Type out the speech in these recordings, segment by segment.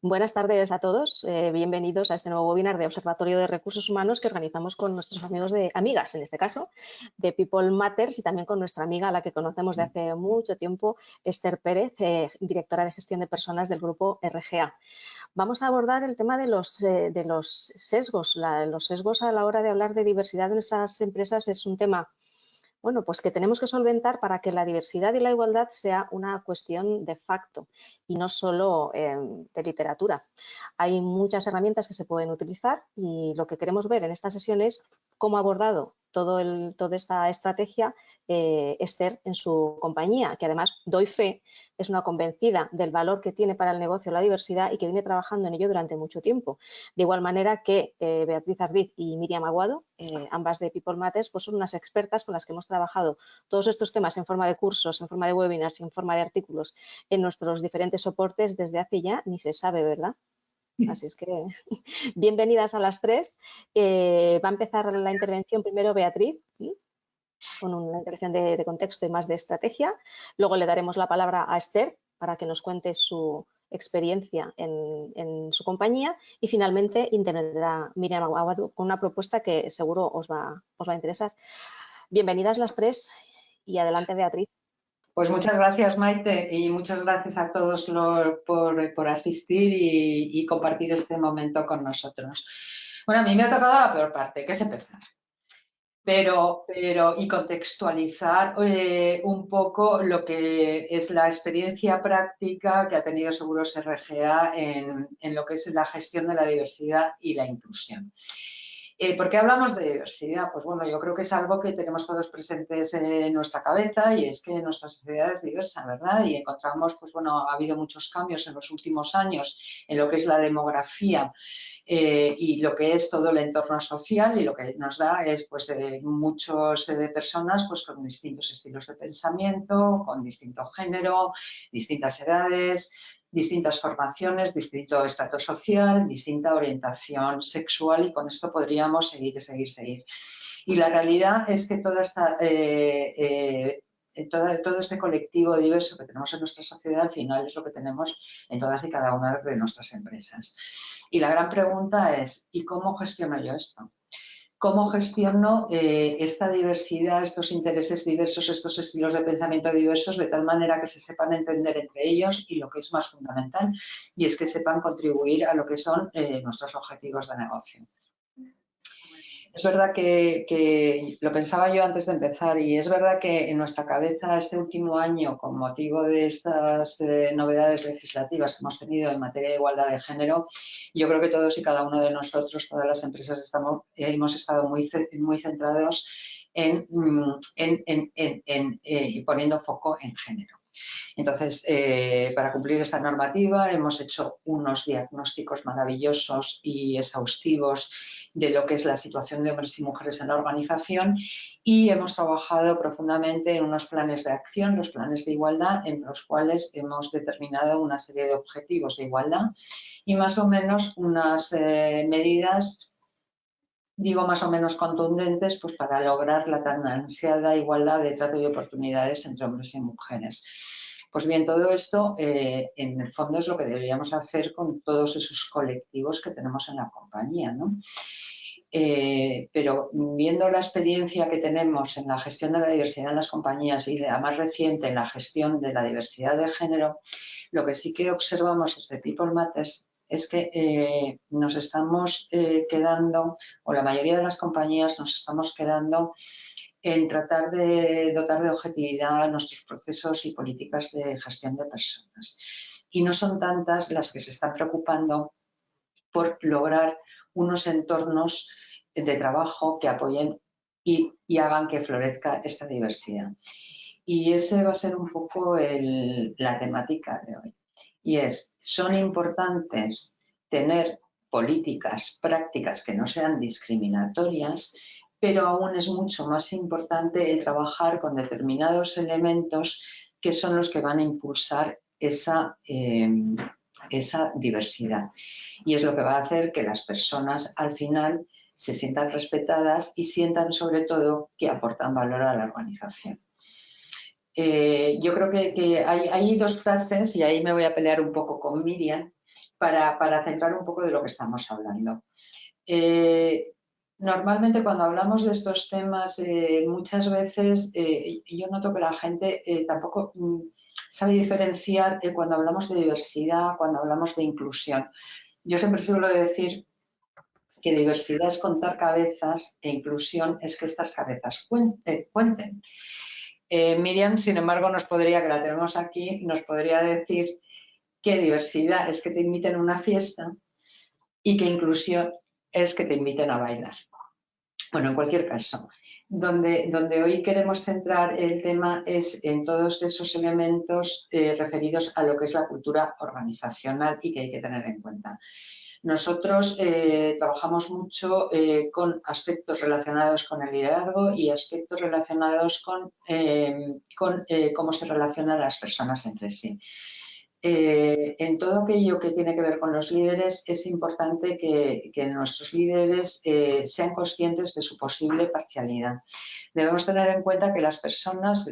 Buenas tardes a todos. Bienvenidos a este nuevo webinar de Observatorio de Recursos Humanos que organizamos con nuestros amigos amigas, en este caso, de People Matters, y también con nuestra amiga, a la que conocemos de hace mucho tiempo, Esther Pérez, directora de gestión de personas del grupo RGA. Vamos a abordar el tema de los sesgos. Los sesgos a la hora de hablar de diversidad de nuestras empresas es un tema pues que tenemos que solventar para que la diversidad y la igualdad sea una cuestión de facto y no solo de literatura. Hay muchas herramientas que se pueden utilizar y lo que queremos ver en esta sesión es cómo ha abordado toda esta estrategia Esther en su compañía, que además, doy fe, es una convencida del valor que tiene para el negocio la diversidad y que viene trabajando en ello durante mucho tiempo. De igual manera que Beatriz Ardiz y Miriam Aguado, ambas de People Matters, pues son unas expertas con las que hemos trabajado todos estos temas en forma de cursos, en forma de webinars, en forma de artículos en nuestros diferentes soportes desde hace ya, ni se sabe, ¿verdad? Así es que bienvenidas a las tres. Va a empezar la intervención primero Beatriz, ¿sí?, con una intervención de contexto y más de estrategia. Luego le daremos la palabra a Esther para que nos cuente su experiencia en su compañía y finalmente intervendrá Miriam Aguado con una propuesta que seguro os va a interesar. Bienvenidas las tres y adelante, Beatriz. Pues muchas gracias, Maite, y muchas gracias a todos por asistir y compartir este momento con nosotros. Bueno, a mí me ha tocado la peor parte, que es empezar. Y contextualizar un poco lo que es la experiencia práctica que ha tenido Seguros RGA en lo que es la gestión de la diversidad y la inclusión. ¿Por qué hablamos de diversidad? Pues bueno, yo creo que es algo que tenemos todos presentes en nuestra cabeza y es que nuestra sociedad es diversa, ¿verdad? Y encontramos, pues bueno, ha habido muchos cambios en los últimos años en lo que es la demografía y lo que es todo el entorno social, y lo que nos da es pues muchos personas pues con distintos estilos de pensamiento, con distinto género, distintas edades, distintas formaciones, distinto estrato social, distinta orientación sexual, y con esto podríamos seguir. Y la realidad es que todo este colectivo diverso que tenemos en nuestra sociedad al final es lo que tenemos en todas y cada una de nuestras empresas. Y la gran pregunta es, ¿y cómo gestiono yo esto? ¿Cómo gestiono esta diversidad, estos intereses diversos, estos estilos de pensamiento diversos, de tal manera que se sepan entender entre ellos y lo que es más fundamental, y es que sepan contribuir a lo que son nuestros objetivos de negocio? Es verdad que lo pensaba yo antes de empezar, y es verdad que en nuestra cabeza este último año, con motivo de estas novedades legislativas que hemos tenido en materia de igualdad de género, yo creo que todos y cada uno de nosotros, todas las empresas, hemos estado muy centrados en poniendo foco en género. Entonces, para cumplir esta normativa hemos hecho unos diagnósticos maravillosos y exhaustivos de lo que es la situación de hombres y mujeres en la organización, y hemos trabajado profundamente en unos planes de acción, los planes de igualdad, en los cuales hemos determinado una serie de objetivos de igualdad y más o menos unas medidas, digo más o menos contundentes, pues para lograr la tan ansiada igualdad de trato y oportunidades entre hombres y mujeres. Pues bien, todo esto en el fondo es lo que deberíamos hacer con todos esos colectivos que tenemos en la compañía, ¿no? Pero viendo la experiencia que tenemos en la gestión de la diversidad en las compañías y la más reciente en la gestión de la diversidad de género, lo que sí que observamos desde People Matters es que nos estamos quedando, o la mayoría de las compañías nos estamos quedando en tratar de dotar de objetividad nuestros procesos y políticas de gestión de personas. Y no son tantas las que se están preocupando por lograr unos entornos de trabajo que apoyen y hagan que florezca esta diversidad. Y ese va a ser un poco la temática de hoy. Y son importantes tener políticas prácticas que no sean discriminatorias, pero aún es mucho más importante el trabajar con determinados elementos que son los que van a impulsar esa diversidad. Y es lo que va a hacer que las personas al final se sientan respetadas y sientan sobre todo que aportan valor a la organización. Yo creo que hay dos frases, y ahí me voy a pelear un poco con Miriam, para centrar un poco de lo que estamos hablando. Normalmente cuando hablamos de estos temas, muchas veces yo noto que la gente tampoco sabe diferenciar cuando hablamos de diversidad, cuando hablamos de inclusión. Yo siempre suelo decir que diversidad es contar cabezas e inclusión es que estas cabezas cuenten. Miriam, sin embargo, nos podría, que la tenemos aquí, nos podría decir que diversidad es que te inviten a una fiesta y que inclusión es que te inviten a bailar. Bueno, en cualquier caso, donde hoy queremos centrar el tema es en todos esos elementos referidos a lo que es la cultura organizacional y que hay que tener en cuenta. Nosotros trabajamos mucho con aspectos relacionados con el liderazgo y aspectos relacionados con cómo se relacionan las personas entre sí. En todo aquello que tiene que ver con los líderes es importante que nuestros líderes sean conscientes de su posible parcialidad. Debemos tener en cuenta que las personas,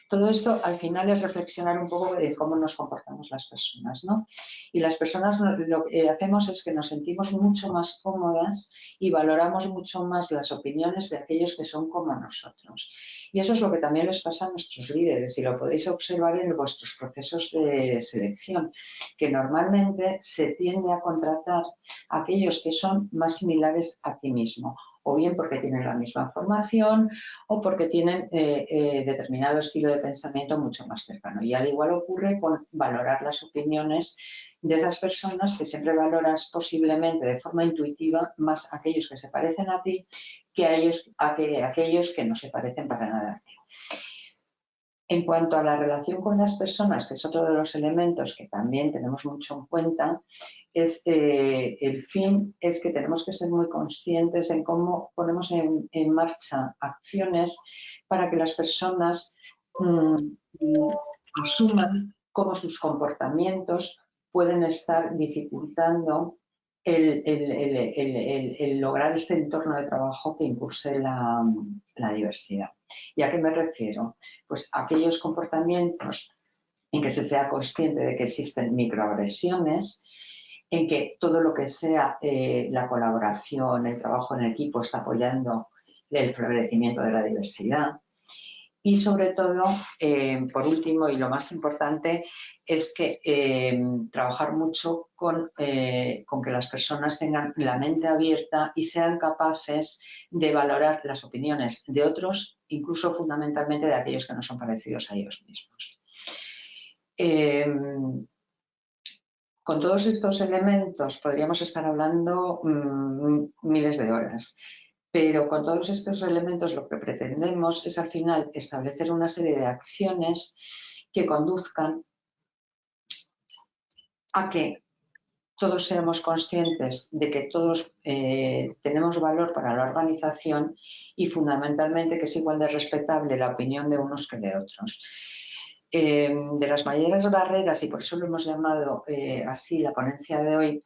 todo esto al final es reflexionar un poco de cómo nos comportamos las personas, ¿no? Y las personas lo que hacemos es que nos sentimos mucho más cómodas y valoramos mucho más las opiniones de aquellos que son como nosotros. Y eso es lo que también les pasa a nuestros líderes y lo podéis observar en vuestros procesos de selección, que normalmente se tiende a contratar a aquellos que son más similares a ti mismo, o bien porque tienen la misma formación o porque tienen determinado estilo de pensamiento mucho más cercano. Y al igual ocurre con valorar las opiniones de esas personas, que siempre valoras posiblemente de forma intuitiva más aquellos que se parecen a ti que aquellos que no se parecen para nada a ti. En cuanto a la relación con las personas, que es otro de los elementos que también tenemos mucho en cuenta, es el fin es que tenemos que ser muy conscientes en cómo ponemos en marcha acciones para que las personas asuman cómo sus comportamientos pueden estar dificultando el lograr este entorno de trabajo que impulse la diversidad. ¿Y a qué me refiero? Pues aquellos comportamientos en que se sea consciente de que existen microagresiones, en que todo lo que sea la colaboración, el trabajo en equipo está apoyando el florecimiento de la diversidad. Y sobre todo, por último y lo más importante, es que trabajar mucho con que las personas tengan la mente abierta y sean capaces de valorar las opiniones de otros, incluso fundamentalmente de aquellos que no son parecidos a ellos mismos. Con todos estos elementos podríamos estar hablando miles de horas. Pero con todos estos elementos lo que pretendemos es al final establecer una serie de acciones que conduzcan a que todos seamos conscientes de que todos tenemos valor para la organización y fundamentalmente que es igual de respetable la opinión de unos que de otros. De las mayores barreras, y por eso lo hemos llamado así la ponencia de hoy,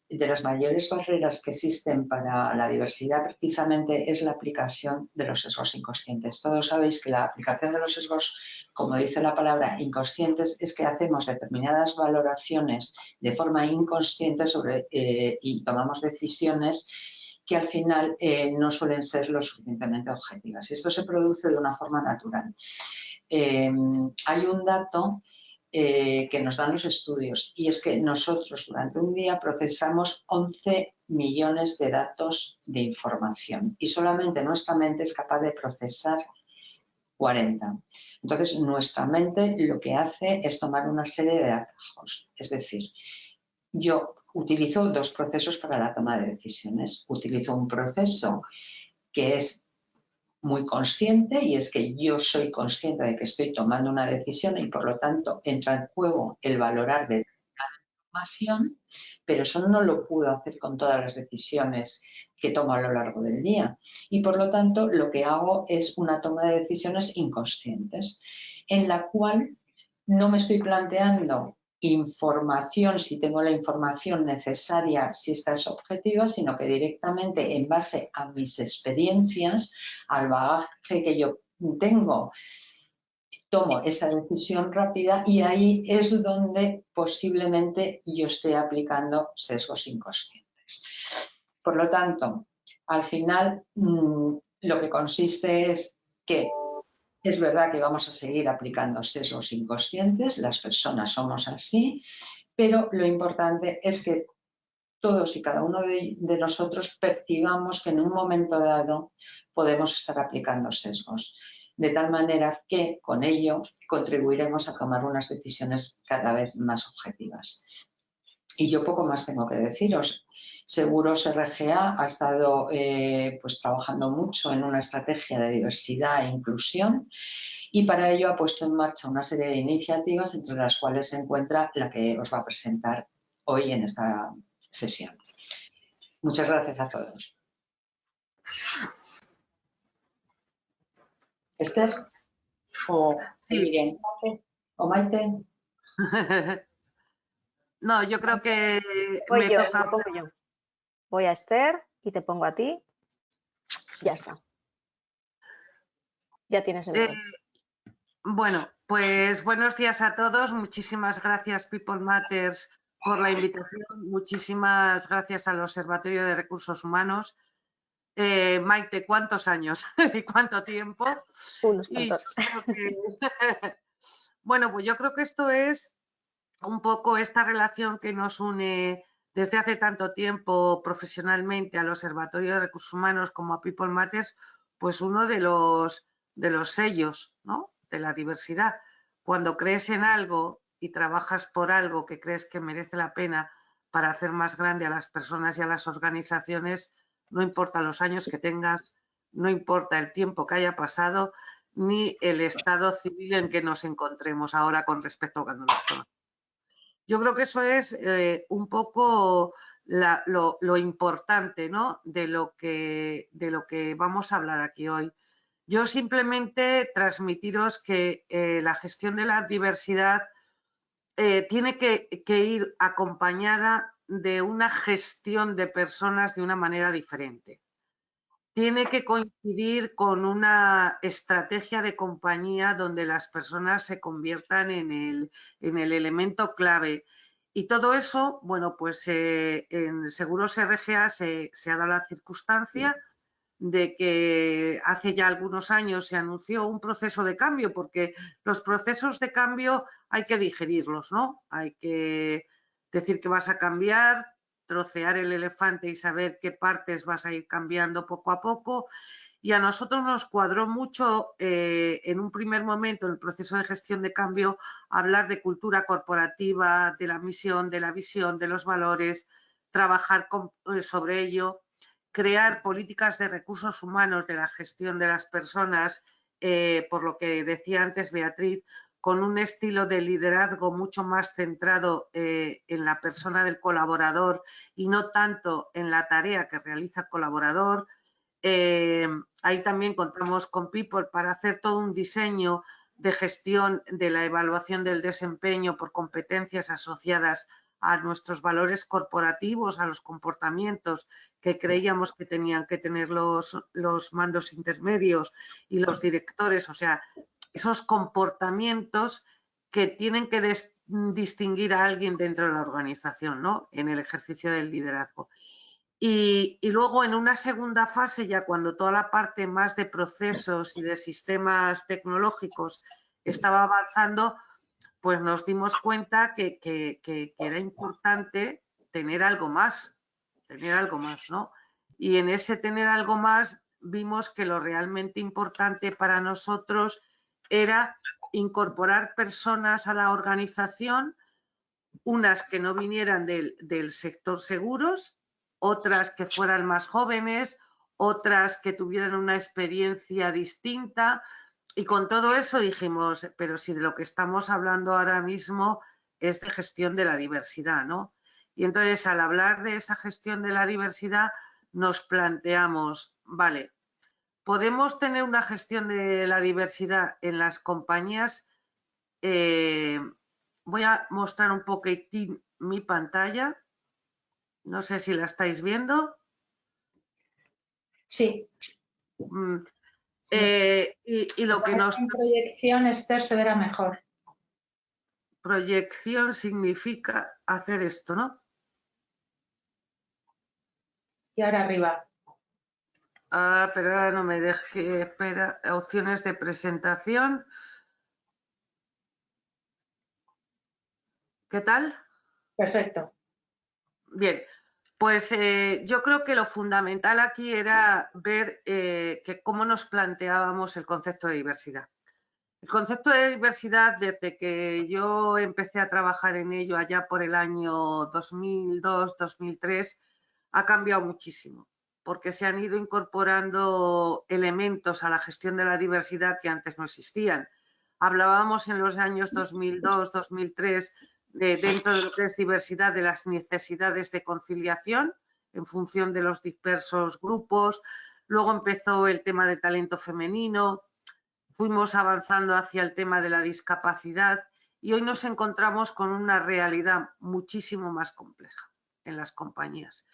de las mayores barreras que existen para la diversidad precisamente es la aplicación de los sesgos inconscientes. Todos sabéis que la aplicación de los sesgos, como dice la palabra inconscientes, es que hacemos determinadas valoraciones de forma inconsciente y tomamos decisiones que al final no suelen ser lo suficientemente objetivas. Y esto se produce de una forma natural. Hay un dato que nos dan los estudios, y es que nosotros durante un día procesamos 11 millones de datos de información y solamente nuestra mente es capaz de procesar 40. Entonces, nuestra mente lo que hace es tomar una serie de atajos. Es decir, yo utilizo dos procesos para la toma de decisiones. Utilizo un proceso que es muy consciente, y es que yo soy consciente de que estoy tomando una decisión y por lo tanto entra en juego el valorar de cada información, pero eso no lo puedo hacer con todas las decisiones que tomo a lo largo del día. Y por lo tanto lo que hago es una toma de decisiones inconscientes, en la cual no me estoy planteando información, si tengo la información necesaria, si esta es objetiva, sino que directamente en base a mis experiencias, al bagaje que yo tengo tomo esa decisión rápida y ahí es donde posiblemente yo esté aplicando sesgos inconscientes. Por lo tanto, al final lo que consiste es que es verdad que vamos a seguir aplicando sesgos inconscientes, las personas somos así, pero lo importante es que todos y cada uno de nosotros percibamos que en un momento dado podemos estar aplicando sesgos, de tal manera que con ello contribuiremos a tomar unas decisiones cada vez más objetivas. Y yo poco más tengo que deciros. Seguros RGA ha estado pues, trabajando mucho en una estrategia de diversidad e inclusión y para ello ha puesto en marcha una serie de iniciativas, entre las cuales se encuentra la que os va a presentar hoy en esta sesión. Muchas gracias a todos. Esther o Miriam o Maite. No, yo creo que me toca. Lo pongo yo. Voy a Esther y te pongo a ti. Ya está. Ya tienes el rol. Bueno, pues buenos días a todos. Muchísimas gracias People Matters por la invitación. Muchísimas gracias al Observatorio de Recursos Humanos. Maite, ¿cuántos años y cuánto tiempo? Unos cuantos. Bueno, pues yo creo que esto es un poco esta relación que nos une desde hace tanto tiempo profesionalmente al Observatorio de Recursos Humanos como a People Matters, pues uno de los sellos, ¿no?, de la diversidad. Cuando crees en algo y trabajas por algo que crees que merece la pena para hacer más grande a las personas y a las organizaciones, no importa los años que tengas, no importa el tiempo que haya pasado, ni el estado civil en que nos encontremos ahora con respecto a cuando nos conocemos. Yo creo que eso es un poco lo importante, ¿no?, de lo que vamos a hablar aquí hoy. Yo simplemente transmitiros que la gestión de la diversidad tiene que ir acompañada de una gestión de personas de una manera diferente. Tiene que coincidir con una estrategia de compañía donde las personas se conviertan en el elemento clave. Y todo eso, bueno, pues en Seguros RGA se ha dado la circunstancia de que hace ya algunos años se anunció un proceso de cambio, porque los procesos de cambio hay que digerirlos, ¿no? Hay que decir que vas a cambiar, trocear el elefante y saber qué partes vas a ir cambiando poco a poco. Y a nosotros nos cuadró mucho en un primer momento en el proceso de gestión de cambio hablar de cultura corporativa, de la misión, de la visión, de los valores, trabajar sobre ello, crear políticas de recursos humanos de la gestión de las personas, por lo que decía antes Beatriz, con un estilo de liderazgo mucho más centrado en la persona del colaborador y no tanto en la tarea que realiza el colaborador. Ahí también contamos con People para hacer todo un diseño de gestión de la evaluación del desempeño por competencias asociadas a nuestros valores corporativos, a los comportamientos que creíamos que tenían que tener los mandos intermedios y los directores, o sea, esos comportamientos que tienen que distinguir a alguien dentro de la organización, ¿no?, en el ejercicio del liderazgo. Y luego en una segunda fase, ya cuando toda la parte más de procesos y de sistemas tecnológicos estaba avanzando, pues nos dimos cuenta que era importante tener algo más, ¿no? Y en ese tener algo más vimos que lo realmente importante para nosotros era incorporar personas a la organización, unas que no vinieran del sector seguros, otras que fueran más jóvenes, otras que tuvieran una experiencia distinta. Y con todo eso dijimos, pero si de lo que estamos hablando ahora mismo es de gestión de la diversidad, ¿no? Y entonces al hablar de esa gestión de la diversidad nos planteamos, vale, podemos tener una gestión de la diversidad en las compañías. Voy a mostrar un poquitín mi pantalla. No sé si la estáis viendo. Sí. Y lo que nos... En proyección, Esther, se verá mejor. Proyección significa hacer esto, ¿no? Y ahora arriba. Ah, pero ahora no me deje, espera, opciones de presentación. ¿Qué tal? Perfecto. Bien, pues yo creo que lo fundamental aquí era ver que cómo nos planteábamos el concepto de diversidad. El concepto de diversidad, desde que yo empecé a trabajar en ello allá por el año 2002-2003, ha cambiado muchísimo, porque se han ido incorporando elementos a la gestión de la diversidad que antes no existían. Hablábamos en los años 2002-2003 dentro de lo que es diversidad de las necesidades de conciliación en función de los dispersos grupos. Luego empezó el tema de talento femenino. Fuimos avanzando hacia el tema de la discapacidad y hoy nos encontramos con una realidad muchísimo más compleja en las compañías.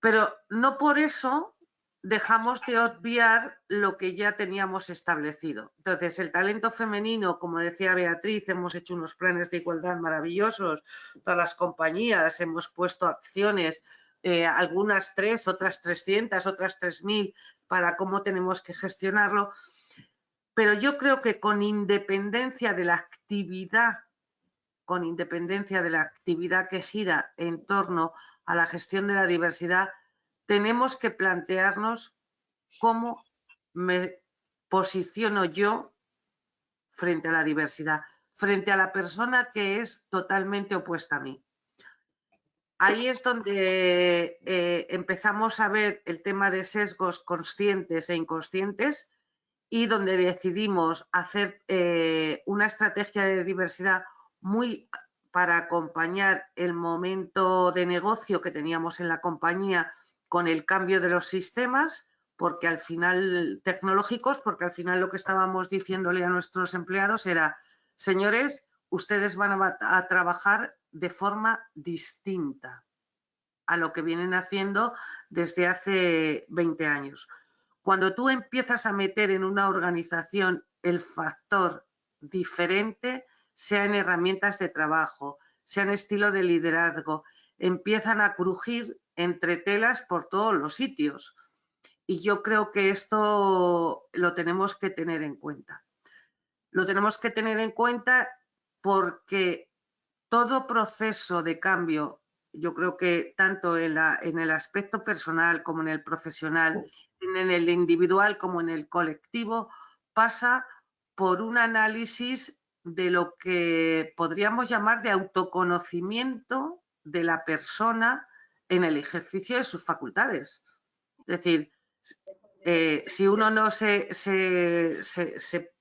Pero no por eso dejamos de obviar lo que ya teníamos establecido. Entonces, el talento femenino, como decía Beatriz, hemos hecho unos planes de igualdad maravillosos, todas las compañías, hemos puesto acciones, algunas 3, otras 300, otras 3000, para cómo tenemos que gestionarlo. Pero yo creo que con independencia de la actividad, que gira en torno a la gestión de la diversidad, tenemos que plantearnos cómo me posiciono yo frente a la diversidad, frente a la persona que es totalmente opuesta a mí. Ahí es donde empezamos a ver el tema de sesgos conscientes e inconscientes, y donde decidimos hacer una estrategia de diversidad muy para acompañar el momento de negocio que teníamos en la compañía con el cambio de los sistemas, porque al final tecnológicos, porque al final lo que estábamos diciéndole a nuestros empleados era, señores, ustedes van a trabajar de forma distinta a lo que vienen haciendo desde hace 20 años. Cuando tú empiezas a meter en una organización el factor diferente, sea en herramientas de trabajo, sea en estilo de liderazgo, empiezan a crujir entre telas por todos los sitios. Y yo creo que esto lo tenemos que tener en cuenta. Lo tenemos que tener en cuenta porque todo proceso de cambio, yo creo que tanto en el aspecto personal como en el profesional, en el individual como en el colectivo, pasa por un análisis de lo que podríamos llamar de autoconocimiento de la persona en el ejercicio de sus facultades. Es decir, si uno no se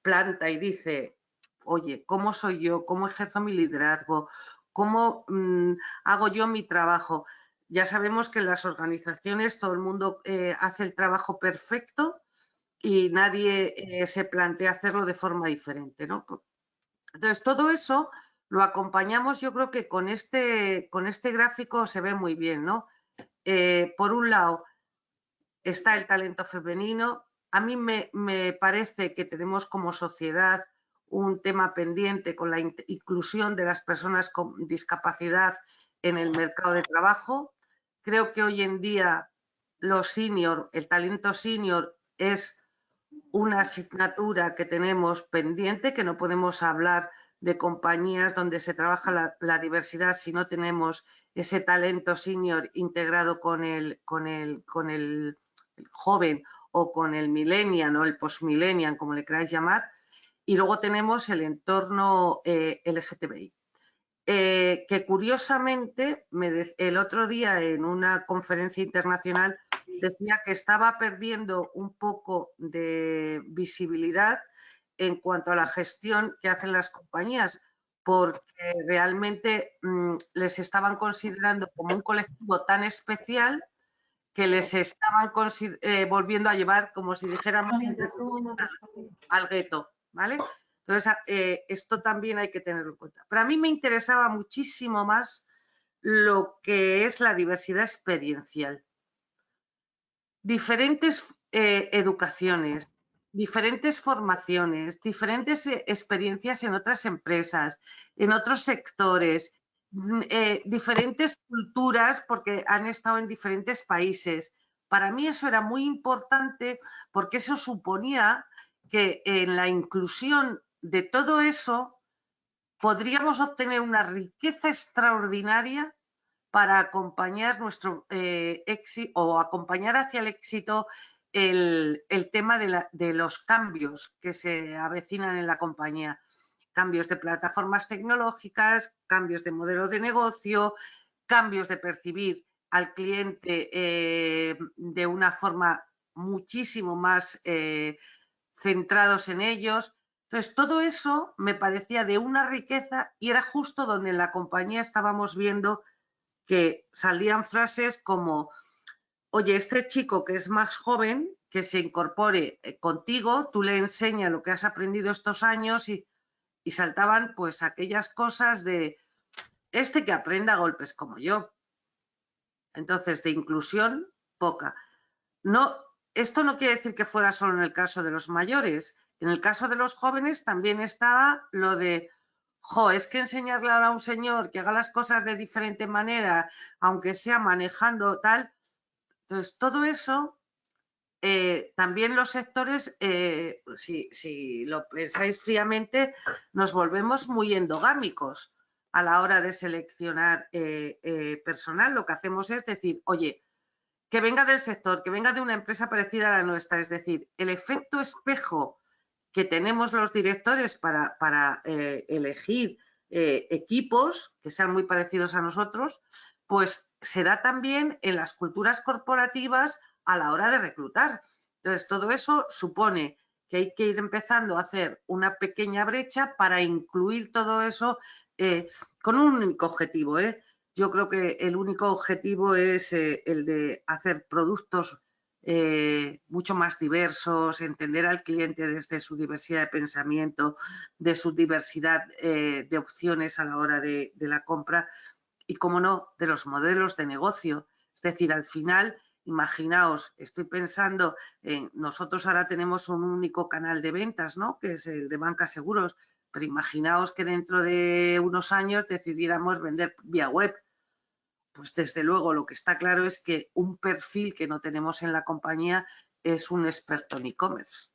planta y dice, oye, ¿cómo soy yo? ¿Cómo ejerzo mi liderazgo? ¿Cómo hago yo mi trabajo? Ya sabemos que en las organizaciones todo el mundo hace el trabajo perfecto y nadie se plantea hacerlo de forma diferente, ¿no? Entonces, todo eso lo acompañamos, yo creo que con este gráfico se ve muy bien, ¿no? Por un lado, está el talento femenino. A mí me parece que tenemos como sociedad un tema pendiente con la inclusión de las personas con discapacidad en el mercado de trabajo. Creo que hoy en día el talento senior es una asignatura que tenemos pendiente, que no podemos hablar de compañías donde se trabaja la diversidad si no tenemos ese talento senior integrado con el joven o con el millennial o el postmillennial, como le queráis llamar, y luego tenemos el entorno LGTBI. Que curiosamente, el otro día en una conferencia internacional decía que estaba perdiendo un poco de visibilidad en cuanto a la gestión que hacen las compañías, porque realmente les estaban considerando como un colectivo tan especial que les estaban volviendo a llevar, como si dijéramos, al gueto, ¿vale? Entonces, esto también hay que tenerlo en cuenta. Pero a mí me interesaba muchísimo más lo que es la diversidad experiencial. Diferentes educaciones, diferentes formaciones, diferentes experiencias en otras empresas, en otros sectores, diferentes culturas porque han estado en diferentes países. Para mí eso era muy importante porque eso suponía que en la inclusión de todo eso podríamos obtener una riqueza extraordinaria para acompañar nuestro éxito o acompañar hacia el éxito el tema de los cambios que se avecinan en la compañía. Cambios de plataformas tecnológicas, cambios de modelo de negocio, cambios de percibir al cliente de una forma muchísimo más centrados en ellos. Entonces, todo eso me parecía de una riqueza y era justo donde en la compañía estábamos viendo que salían frases como, oye, este chico que es más joven, que se incorpore contigo, tú le enseñas lo que has aprendido estos años y saltaban pues aquellas cosas de este que aprenda a golpes como yo. Entonces, de inclusión, poca. No, esto no quiere decir que fuera solo en el caso de los mayores. En el caso de los jóvenes también estaba lo de, es que enseñarle ahora a un señor que haga las cosas de diferente manera, aunque sea manejando tal. Entonces, todo eso, también los sectores, si lo pensáis fríamente, nos volvemos muy endogámicos a la hora de seleccionar personal. Lo que hacemos es decir, oye, que venga del sector, que venga de una empresa parecida a la nuestra. Es decir, el efecto espejo que tenemos los directores para elegir equipos que sean muy parecidos a nosotros, pues se da también en las culturas corporativas a la hora de reclutar. Entonces, todo eso supone que hay que ir empezando a hacer una pequeña brecha para incluir todo eso con un único objetivo. Yo creo que el único objetivo es el de hacer productos mucho más diversos, entender al cliente desde su diversidad de pensamiento, de su diversidad de opciones a la hora de la compra y, cómo no, de los modelos de negocio. Es decir, al final, imaginaos, estoy pensando en nosotros ahora tenemos un único canal de ventas, ¿no? Que es el de Banca Seguros, pero imaginaos que dentro de unos años decidiéramos vender vía web. Pues desde luego lo que está claro es que un perfil que no tenemos en la compañía es un experto en e-commerce.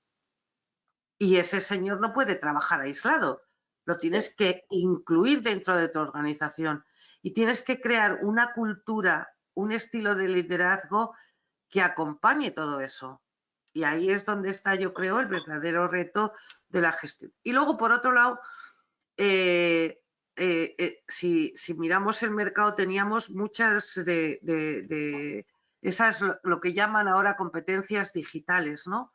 Y ese señor no puede trabajar aislado, lo tienes que incluir dentro de tu organización y tienes que crear una cultura, un estilo de liderazgo que acompañe todo eso. Y ahí es donde está, yo creo, el verdadero reto de la gestión. Y luego, por otro lado, si miramos el mercado, teníamos muchas de esas, lo que llaman ahora competencias digitales, ¿no?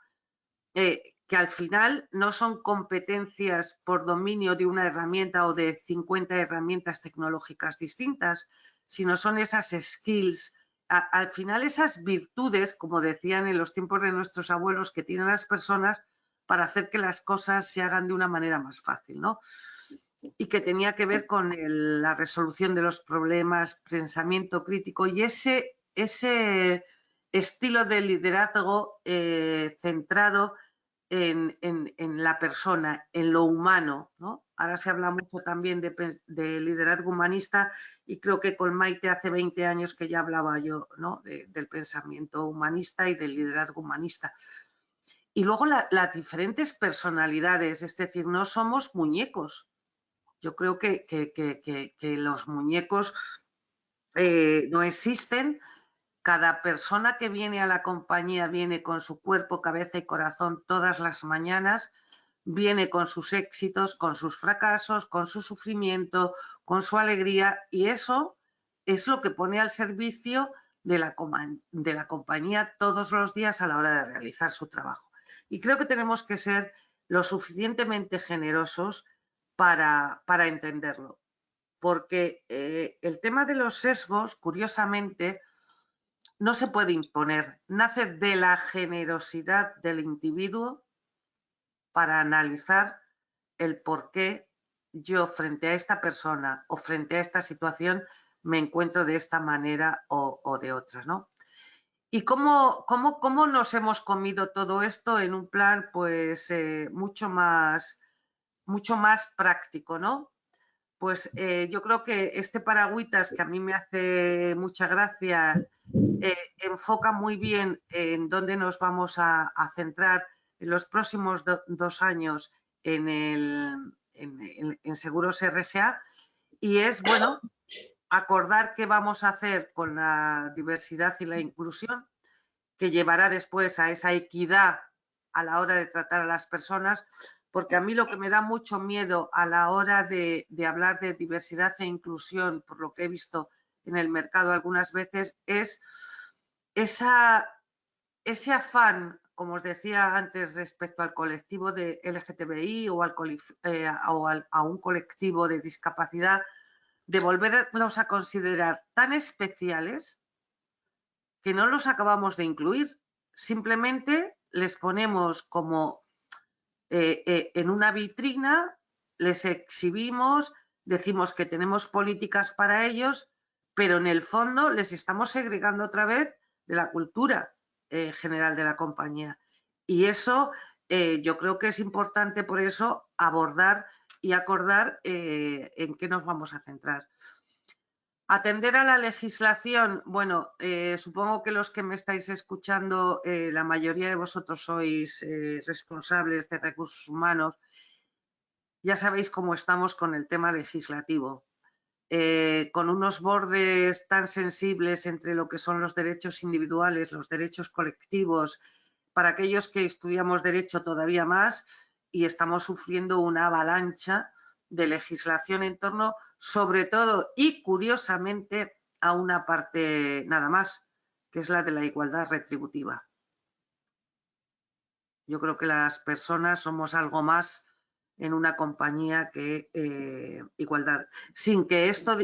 Que al final no son competencias por dominio de una herramienta o de 50 herramientas tecnológicas distintas, sino son esas skills, al final esas virtudes, como decían en los tiempos de nuestros abuelos, que tienen las personas para hacer que las cosas se hagan de una manera más fácil, ¿no? Y que tenía que ver con la resolución de los problemas, pensamiento crítico y ese estilo de liderazgo centrado en la persona, en lo humano, ¿no? Ahora se habla mucho también de liderazgo humanista y creo que con Maite hace 20 años que ya hablaba yo, ¿no? Del pensamiento humanista y del liderazgo humanista. Y luego las diferentes personalidades, es decir, no somos muñecos. Yo creo que los muñecos no existen. Cada persona que viene a la compañía viene con su cuerpo, cabeza y corazón todas las mañanas, viene con sus éxitos, con sus fracasos, con su sufrimiento, con su alegría y eso es lo que pone al servicio de la compañía todos los días a la hora de realizar su trabajo. Y creo que tenemos que ser lo suficientemente generosos para entenderlo, porque el tema de los sesgos, curiosamente, no se puede imponer, nace de la generosidad del individuo para analizar el por qué yo frente a esta persona o frente a esta situación me encuentro de esta manera o de otra, ¿no? ¿Y cómo nos hemos comido todo esto en un plan pues mucho más práctico, ¿no? Pues yo creo que este paragüitas, que a mí me hace mucha gracia, enfoca muy bien en dónde nos vamos a centrar en los próximos 2 años en Seguros RGA, y es, bueno, acordar qué vamos a hacer con la diversidad y la inclusión, que llevará después a esa equidad a la hora de tratar a las personas, porque a mí lo que me da mucho miedo a la hora de hablar de diversidad e inclusión, por lo que he visto en el mercado algunas veces, es ese afán, como os decía antes, respecto al colectivo de LGTBI o a un colectivo de discapacidad, de volverlos a considerar tan especiales que no los acabamos de incluir. Simplemente les ponemos como en una vitrina, les exhibimos, decimos que tenemos políticas para ellos, pero en el fondo les estamos segregando otra vez de la cultura general de la compañía. Y eso yo creo que es importante, por eso, abordar y acordar en qué nos vamos a centrar. Atender a la legislación, bueno, supongo que los que me estáis escuchando, la mayoría de vosotros sois responsables de recursos humanos, ya sabéis cómo estamos con el tema legislativo, con unos bordes tan sensibles entre lo que son los derechos individuales, los derechos colectivos, para aquellos que estudiamos derecho todavía más, y estamos sufriendo una avalancha de legislación en torno, sobre todo y curiosamente, a una parte nada más, que es la de la igualdad retributiva. Yo creo que las personas somos algo más en una compañía que igualdad, sin que esto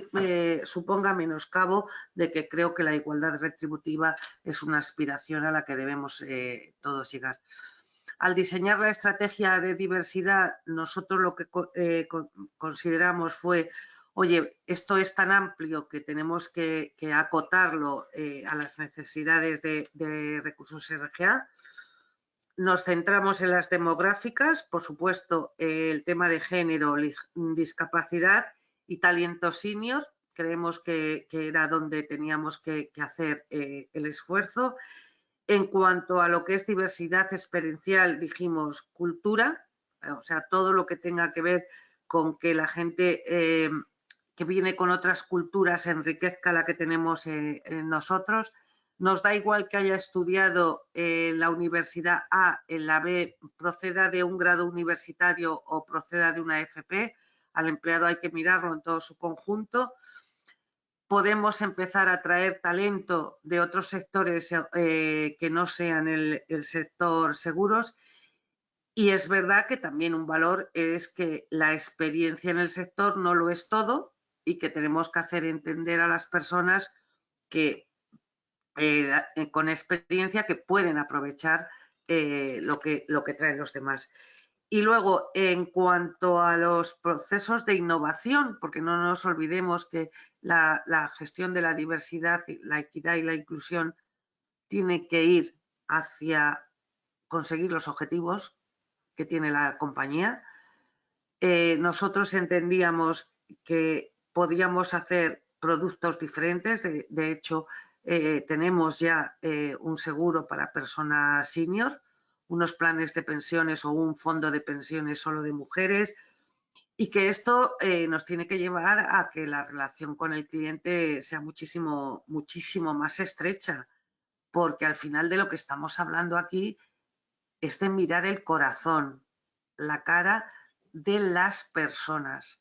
suponga menoscabo de que creo que la igualdad retributiva es una aspiración a la que debemos todos llegar. Al diseñar la estrategia de diversidad, nosotros lo que consideramos fue, oye, esto es tan amplio que tenemos que acotarlo a las necesidades de recursos RGA. Nos centramos en las demográficas, por supuesto, el tema de género, discapacidad y talento senior. Creemos que era donde teníamos que hacer el esfuerzo. En cuanto a lo que es diversidad experiencial, dijimos cultura, o sea, todo lo que tenga que ver con que la gente que viene con otras culturas enriquezca la que tenemos en nosotros. Nos da igual que haya estudiado en la universidad A, en la B, proceda de un grado universitario o proceda de una FP. Al empleado hay que mirarlo en todo su conjunto. Podemos empezar a traer talento de otros sectores que no sean el sector seguros. Y es verdad que también un valor es que la experiencia en el sector no lo es todo y que tenemos que hacer entender a las personas que con experiencia que pueden aprovechar lo que traen los demás. Y luego, en cuanto a los procesos de innovación, porque no nos olvidemos que la gestión de la diversidad, la equidad y la inclusión tiene que ir hacia conseguir los objetivos que tiene la compañía. Nosotros entendíamos que podíamos hacer productos diferentes. De hecho, tenemos ya un seguro para personas senior, unos planes de pensiones o un fondo de pensiones solo de mujeres, y que esto nos tiene que llevar a que la relación con el cliente sea muchísimo más estrecha, porque al final de lo que estamos hablando aquí es de mirar el corazón, la cara de las personas.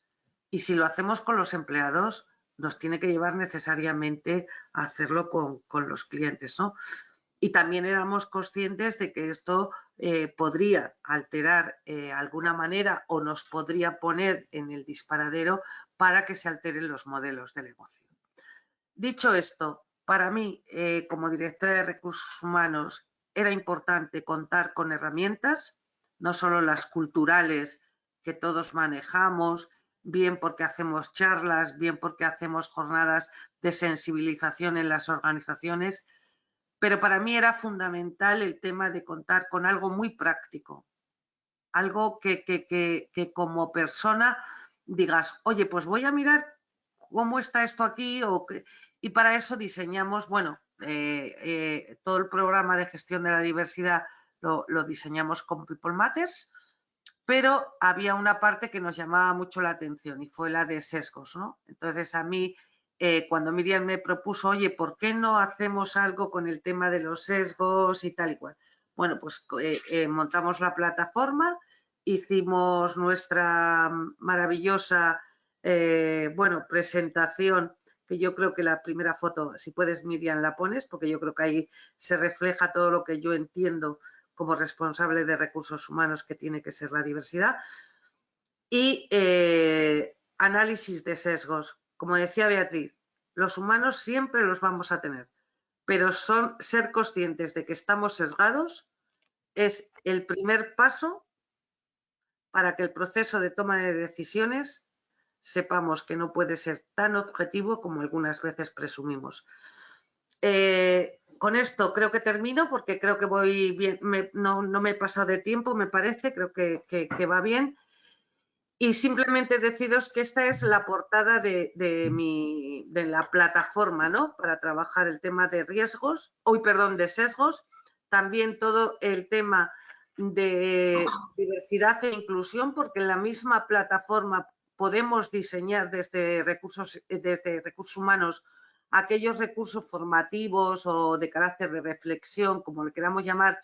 Y si lo hacemos con los empleados, nos tiene que llevar necesariamente a hacerlo con los clientes, ¿no? Y también éramos conscientes de que esto podría alterar alguna manera o nos podría poner en el disparadero para que se alteren los modelos de negocio. Dicho esto, para mí, como directora de recursos humanos, era importante contar con herramientas, no solo las culturales que todos manejamos, bien porque hacemos charlas, bien porque hacemos jornadas de sensibilización en las organizaciones, pero para mí era fundamental el tema de contar con algo muy práctico, algo que como persona digas, oye, pues voy a mirar cómo está esto aquí, y para eso diseñamos, bueno, todo el programa de gestión de la diversidad lo diseñamos con People Matters, pero había una parte que nos llamaba mucho la atención y fue la de sesgos, ¿no? Entonces a mí, cuando Miriam me propuso, oye, ¿por qué no hacemos algo con el tema de los sesgos y tal y cual? Bueno, pues montamos la plataforma, hicimos nuestra maravillosa, bueno, presentación, que yo creo que la primera foto, si puedes, Miriam, la pones, porque yo creo que ahí se refleja todo lo que yo entiendo como responsable de recursos humanos que tiene que ser la diversidad. Y análisis de sesgos. Como decía Beatriz, los humanos siempre los vamos a tener, pero ser conscientes de que estamos sesgados es el primer paso para que el proceso de toma de decisiones sepamos que no puede ser tan objetivo como algunas veces presumimos. Con esto creo que termino porque creo que voy bien, no me he pasado de tiempo, me parece, creo que va bien. Y simplemente deciros que esta es la portada de la plataforma, ¿no? Para trabajar el tema de riesgos, de sesgos, también todo el tema de diversidad e inclusión, porque en la misma plataforma podemos diseñar desde recursos humanos aquellos recursos formativos o de carácter de reflexión, como le queramos llamar,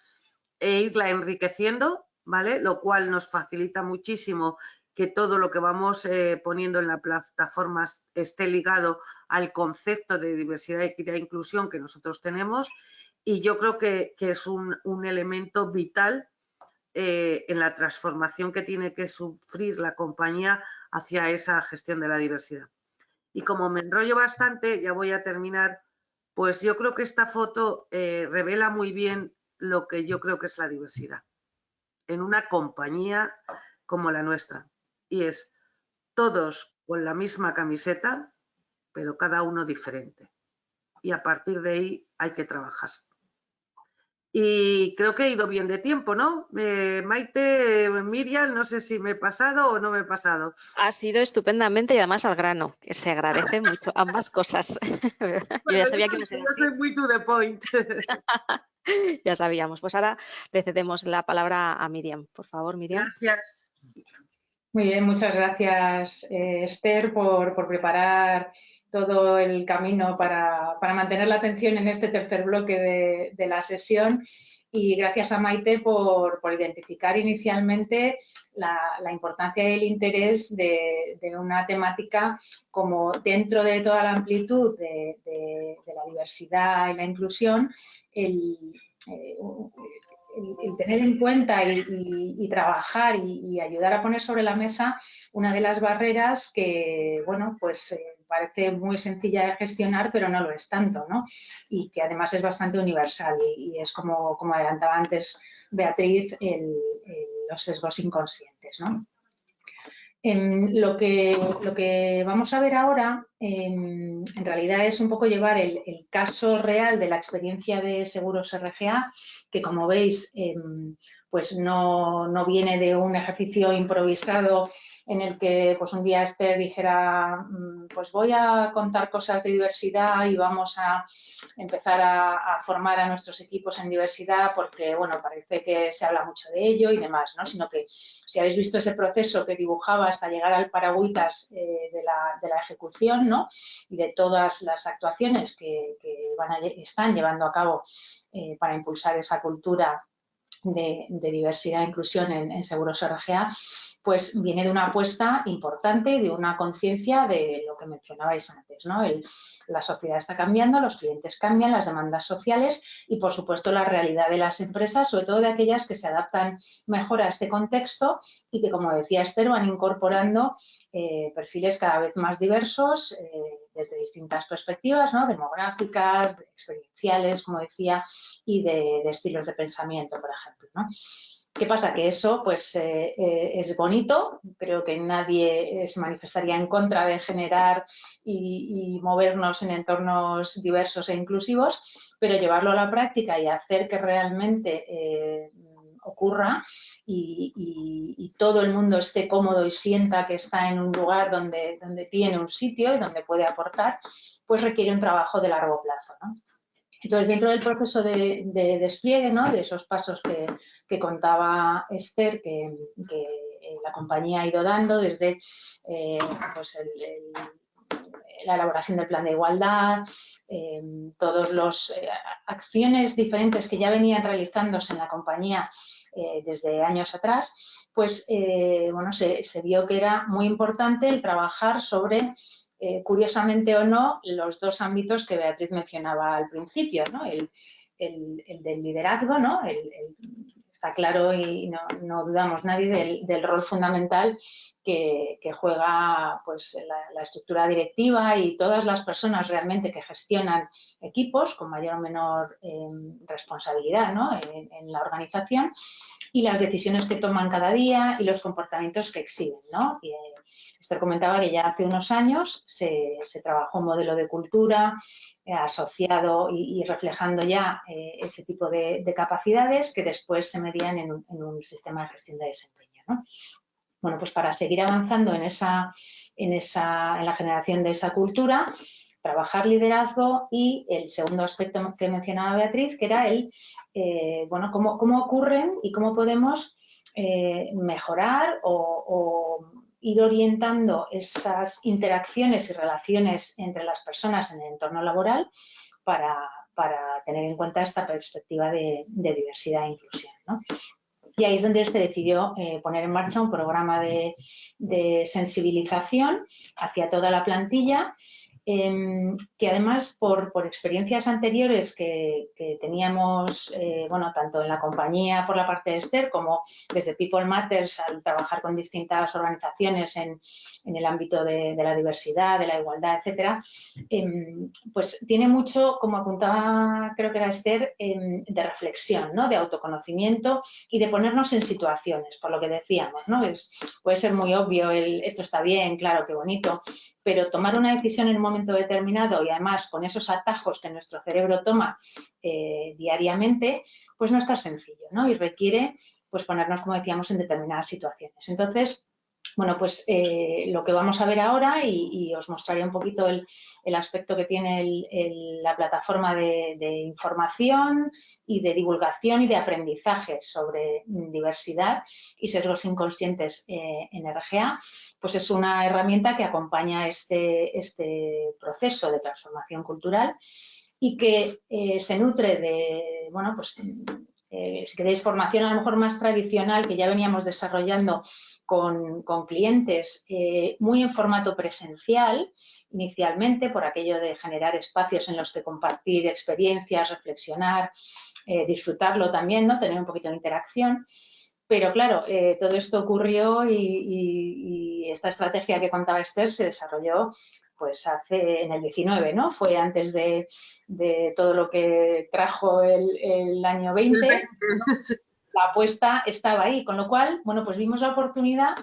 e irla enriqueciendo, ¿vale? Lo cual nos facilita muchísimo que todo lo que vamos poniendo en la plataforma esté ligado al concepto de diversidad, equidad e inclusión que nosotros tenemos, y yo creo que es un elemento vital en la transformación que tiene que sufrir la compañía hacia esa gestión de la diversidad. Y como me enrollo bastante, ya voy a terminar, pues yo creo que esta foto revela muy bien lo que yo creo que es la diversidad en una compañía como la nuestra. Y es todos con la misma camiseta, pero cada uno diferente. Y a partir de ahí hay que trabajar. Y creo que he ido bien de tiempo, ¿no? Maite, Miriam, no sé si me he pasado o no me he pasado. Ha sido estupendamente y además al grano, que se agradece mucho ambas cosas. Yo ya sabía que iba a ser así. Yo soy muy to the point. Ya sabíamos. Pues ahora le cedemos la palabra a Miriam. Por favor, Miriam. Gracias. Muy bien, muchas gracias, Esther, por preparar todo el camino para mantener la atención en este tercer bloque de la sesión, y gracias a Maite por identificar inicialmente la importancia y el interés de una temática como, dentro de toda la amplitud de la diversidad y la inclusión, el tener en cuenta y trabajar y ayudar a poner sobre la mesa una de las barreras que, bueno, pues parece muy sencilla de gestionar, pero no lo es tanto, ¿no? Y que además es bastante universal y es como adelantaba antes Beatriz, los sesgos inconscientes, ¿no? Lo que vamos a ver ahora, en realidad, es un poco llevar el caso real de la experiencia de Seguros RGA, que, como veis, pues no viene de un ejercicio improvisado en el que pues un día Esther dijera, pues voy a contar cosas de diversidad y vamos a empezar a formar a nuestros equipos en diversidad porque, bueno, parece que se habla mucho de ello y demás, ¿no? Sino que, si habéis visto ese proceso que dibujaba hasta llegar al paragüitas de la ejecución, ¿no? Y de todas las actuaciones que están llevando a cabo para impulsar esa cultura de diversidad e inclusión en Seguros RGA, pues viene de una apuesta importante, de una conciencia de lo que mencionabais antes, ¿no? La sociedad está cambiando, los clientes cambian, las demandas sociales y, por supuesto, la realidad de las empresas, sobre todo de aquellas que se adaptan mejor a este contexto y que, como decía Esther, van incorporando perfiles cada vez más diversos desde distintas perspectivas, ¿no? Demográficas, experienciales, como decía, y de estilos de pensamiento, por ejemplo, ¿no? ¿Qué pasa? Que eso pues es bonito, creo que nadie se manifestaría en contra de generar y movernos en entornos diversos e inclusivos, pero llevarlo a la práctica y hacer que realmente ocurra y todo el mundo esté cómodo y sienta que está en un lugar donde tiene un sitio y donde puede aportar, pues requiere un trabajo de largo plazo, ¿no? Entonces, dentro del proceso de despliegue, ¿no?, de esos pasos que contaba Esther, que la compañía ha ido dando desde pues la elaboración del plan de igualdad, todas las acciones diferentes que ya venían realizándose en la compañía desde años atrás, pues bueno, se vio que era muy importante el trabajar sobre curiosamente o no, los dos ámbitos que Beatriz mencionaba al principio, ¿no? El del liderazgo, ¿no? Está claro y no dudamos nadie del rol fundamental que juega pues, la estructura directiva y todas las personas realmente que gestionan equipos con mayor o menor responsabilidad, ¿no?, en la organización, y las decisiones que toman cada día y los comportamientos que exhiben, ¿no? Y, Esther comentaba que ya hace unos años se trabajó un modelo de cultura asociado y reflejando ya ese tipo de capacidades que después se medían en un sistema de gestión de desempeño, ¿no? Bueno, pues para seguir avanzando en la generación de esa cultura, trabajar liderazgo y el segundo aspecto que mencionaba Beatriz, que era bueno, cómo ocurren y cómo podemos mejorar o ir orientando esas interacciones y relaciones entre las personas en el entorno laboral para tener en cuenta esta perspectiva de diversidad e inclusión, ¿no? Y ahí es donde se decidió poner en marcha un programa de sensibilización hacia toda la plantilla, que además por experiencias anteriores que teníamos, bueno, tanto en la compañía por la parte de Esther como desde People Matters al trabajar con distintas organizaciones en el ámbito de la diversidad, de la igualdad, etcétera, pues tiene mucho, como apuntaba creo que era Esther, de reflexión, ¿no?, de autoconocimiento y de ponernos en situaciones, por lo que decíamos, ¿no? Puede ser muy obvio esto está bien, claro, qué bonito, pero tomar una decisión en un momento determinado y además con esos atajos que nuestro cerebro toma diariamente, pues no está sencillo, ¿no? Y requiere pues ponernos, como decíamos, en determinadas situaciones. Entonces, bueno, pues lo que vamos a ver ahora y os mostraría un poquito el aspecto que tiene la plataforma de información y de divulgación y de aprendizaje sobre diversidad y sesgos inconscientes en RGA, pues es una herramienta que acompaña este proceso de transformación cultural y que se nutre de, bueno, pues si queréis formación a lo mejor más tradicional que ya veníamos desarrollando con clientes muy en formato presencial inicialmente por aquello de generar espacios en los que compartir experiencias, reflexionar, disfrutarlo también, ¿no?, tener un poquito de interacción. Pero claro, todo esto ocurrió y esta estrategia que contaba Esther se desarrolló pues en el 19, ¿no? Fue antes de todo lo que trajo el año 20. La apuesta estaba ahí, con lo cual, bueno, pues vimos la oportunidad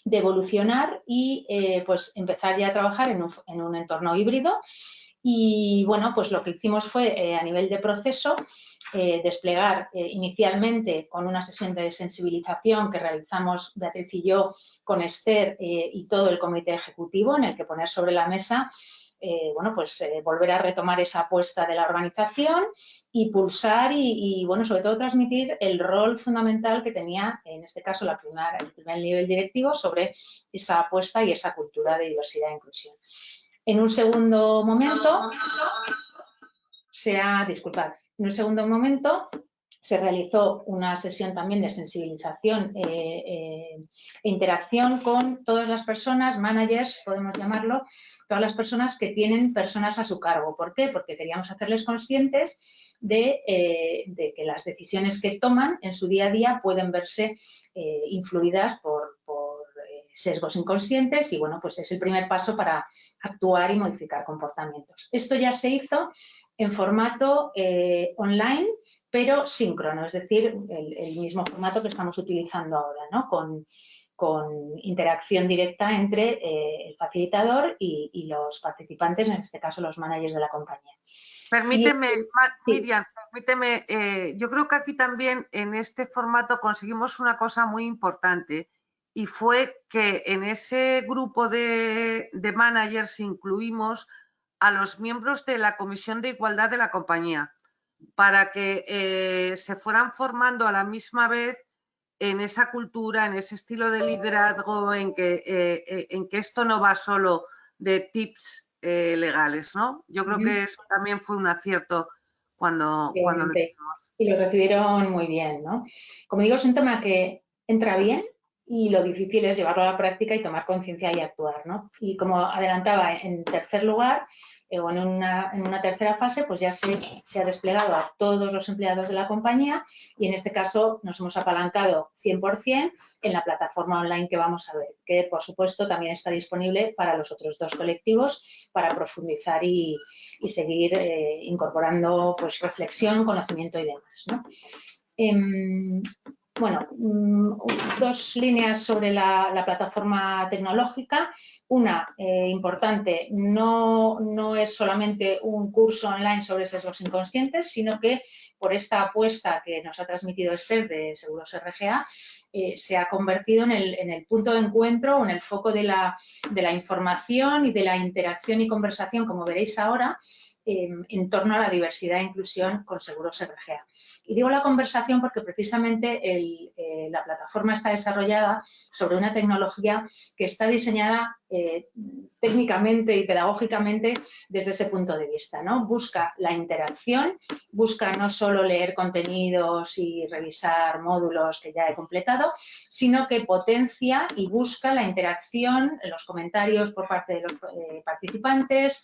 de evolucionar y pues empezar ya a trabajar en un entorno híbrido y bueno, pues lo que hicimos fue a nivel de proceso desplegar inicialmente con una sesión de sensibilización que realizamos Beatriz y yo con Esther y todo el comité ejecutivo en el que poner sobre la mesa bueno, pues volver a retomar esa apuesta de la organización y pulsar y bueno, sobre todo transmitir el rol fundamental que tenía, en este caso, el primer nivel directivo sobre esa apuesta y esa cultura de diversidad e inclusión. En un segundo momento, se realizó una sesión también de sensibilización e interacción con todas las personas, managers, podemos llamarlo, todas las personas que tienen personas a su cargo. ¿Por qué? Porque queríamos hacerles conscientes de que las decisiones que toman en su día a día pueden verse influidas por sesgos inconscientes y, bueno, pues es el primer paso para actuar y modificar comportamientos. Esto ya se hizo en formato online, pero síncrono, es decir, el mismo formato que estamos utilizando ahora, ¿no? Con interacción directa entre el facilitador y los participantes, en este caso los managers de la compañía. Permíteme, sí. Miriam, permíteme, yo creo que aquí también en este formato conseguimos una cosa muy importante y fue que en ese grupo de managers incluimos a los miembros de la Comisión de Igualdad de la compañía para que se fueran formando a la misma vez en esa cultura, en ese estilo de liderazgo, en que esto no va solo de tips legales, ¿no? Yo creo que eso también fue un acierto cuando lo hicimos. Y lo recibieron muy bien, ¿no? Como digo, es un tema que entra bien y lo difícil es llevarlo a la práctica y tomar conciencia y actuar, ¿no? Y como adelantaba, en tercer lugar, o en una tercera fase, pues ya se ha desplegado a todos los empleados de la compañía y en este caso nos hemos apalancado 100% en la plataforma online que vamos a ver, que por supuesto también está disponible para los otros dos colectivos para profundizar y seguir incorporando pues reflexión, conocimiento y demás, ¿no? Bueno, dos líneas sobre la plataforma tecnológica. Una importante, no es solamente un curso online sobre sesgos inconscientes, sino que por esta apuesta que nos ha transmitido Esther de Seguros RGA, se ha convertido en el punto de encuentro o en el foco de la información y de la interacción y conversación, como veréis ahora, en torno a la diversidad e inclusión con Seguros RGA. Y digo la conversación porque precisamente la plataforma está desarrollada sobre una tecnología que está diseñada técnicamente y pedagógicamente desde ese punto de vista, ¿no? Busca la interacción, busca no solo leer contenidos y revisar módulos que ya he completado, sino que potencia y busca la interacción, los comentarios por parte de los participantes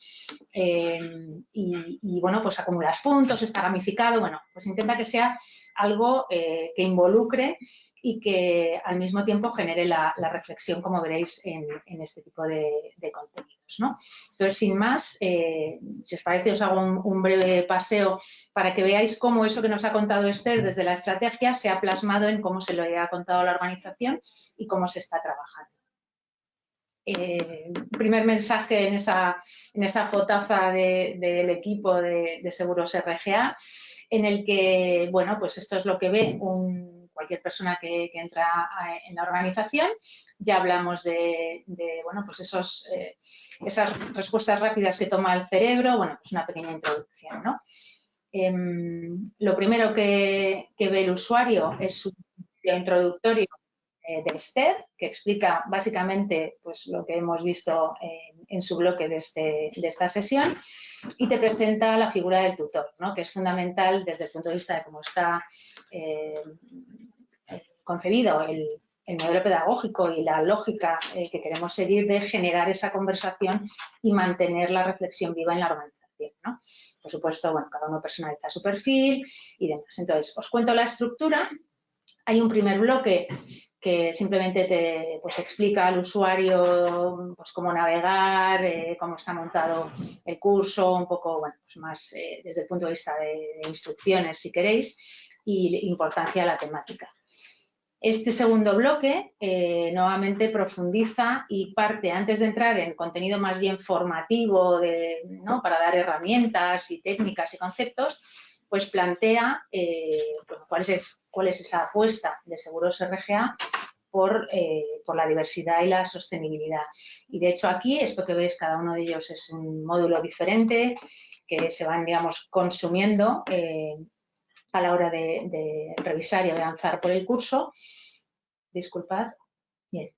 y, bueno, pues acumulas puntos, está gamificado, bueno, pues intenta que sea algo que involucre y que al mismo tiempo genere la reflexión, como veréis, en este tipo de contenidos, ¿no? Entonces, sin más, si os parece, os hago un breve paseo para que veáis cómo eso que nos ha contado Esther desde la estrategia se ha plasmado en cómo se lo ha contado a la organización y cómo se está trabajando. Primer mensaje en esa fotaza del equipo de Seguros RGA, en el que, bueno, pues esto es lo que ve cualquier persona que entra en la organización. Ya hablamos de bueno, pues esas respuestas rápidas que toma el cerebro, bueno, pues una pequeña introducción, ¿no? Lo primero que ve el usuario es su introductorio de Esther, que explica básicamente pues, lo que hemos visto en su bloque de esta sesión, y te presenta la figura del tutor, ¿no? Que es fundamental desde el punto de vista de cómo está concebido el modelo pedagógico y la lógica que queremos seguir de generar esa conversación y mantener la reflexión viva en la organización, ¿no? Por supuesto, bueno, cada uno personaliza su perfil y demás. Entonces, os cuento la estructura. Hay un primer bloque que simplemente te explica al usuario pues, cómo navegar, cómo está montado el curso, un poco bueno, pues más desde el punto de vista de instrucciones, si queréis, y importancia de la temática. Este segundo bloque nuevamente profundiza y parte, antes de entrar en contenido más bien formativo, ¿no? Para dar herramientas y técnicas y conceptos, pues plantea bueno, cuál es esa apuesta de Seguros RGA por la diversidad y la sostenibilidad. Y de hecho aquí, esto que veis, cada uno de ellos es un módulo diferente que se van, digamos, consumiendo a la hora de revisar y avanzar por el curso. Disculpad. Bien.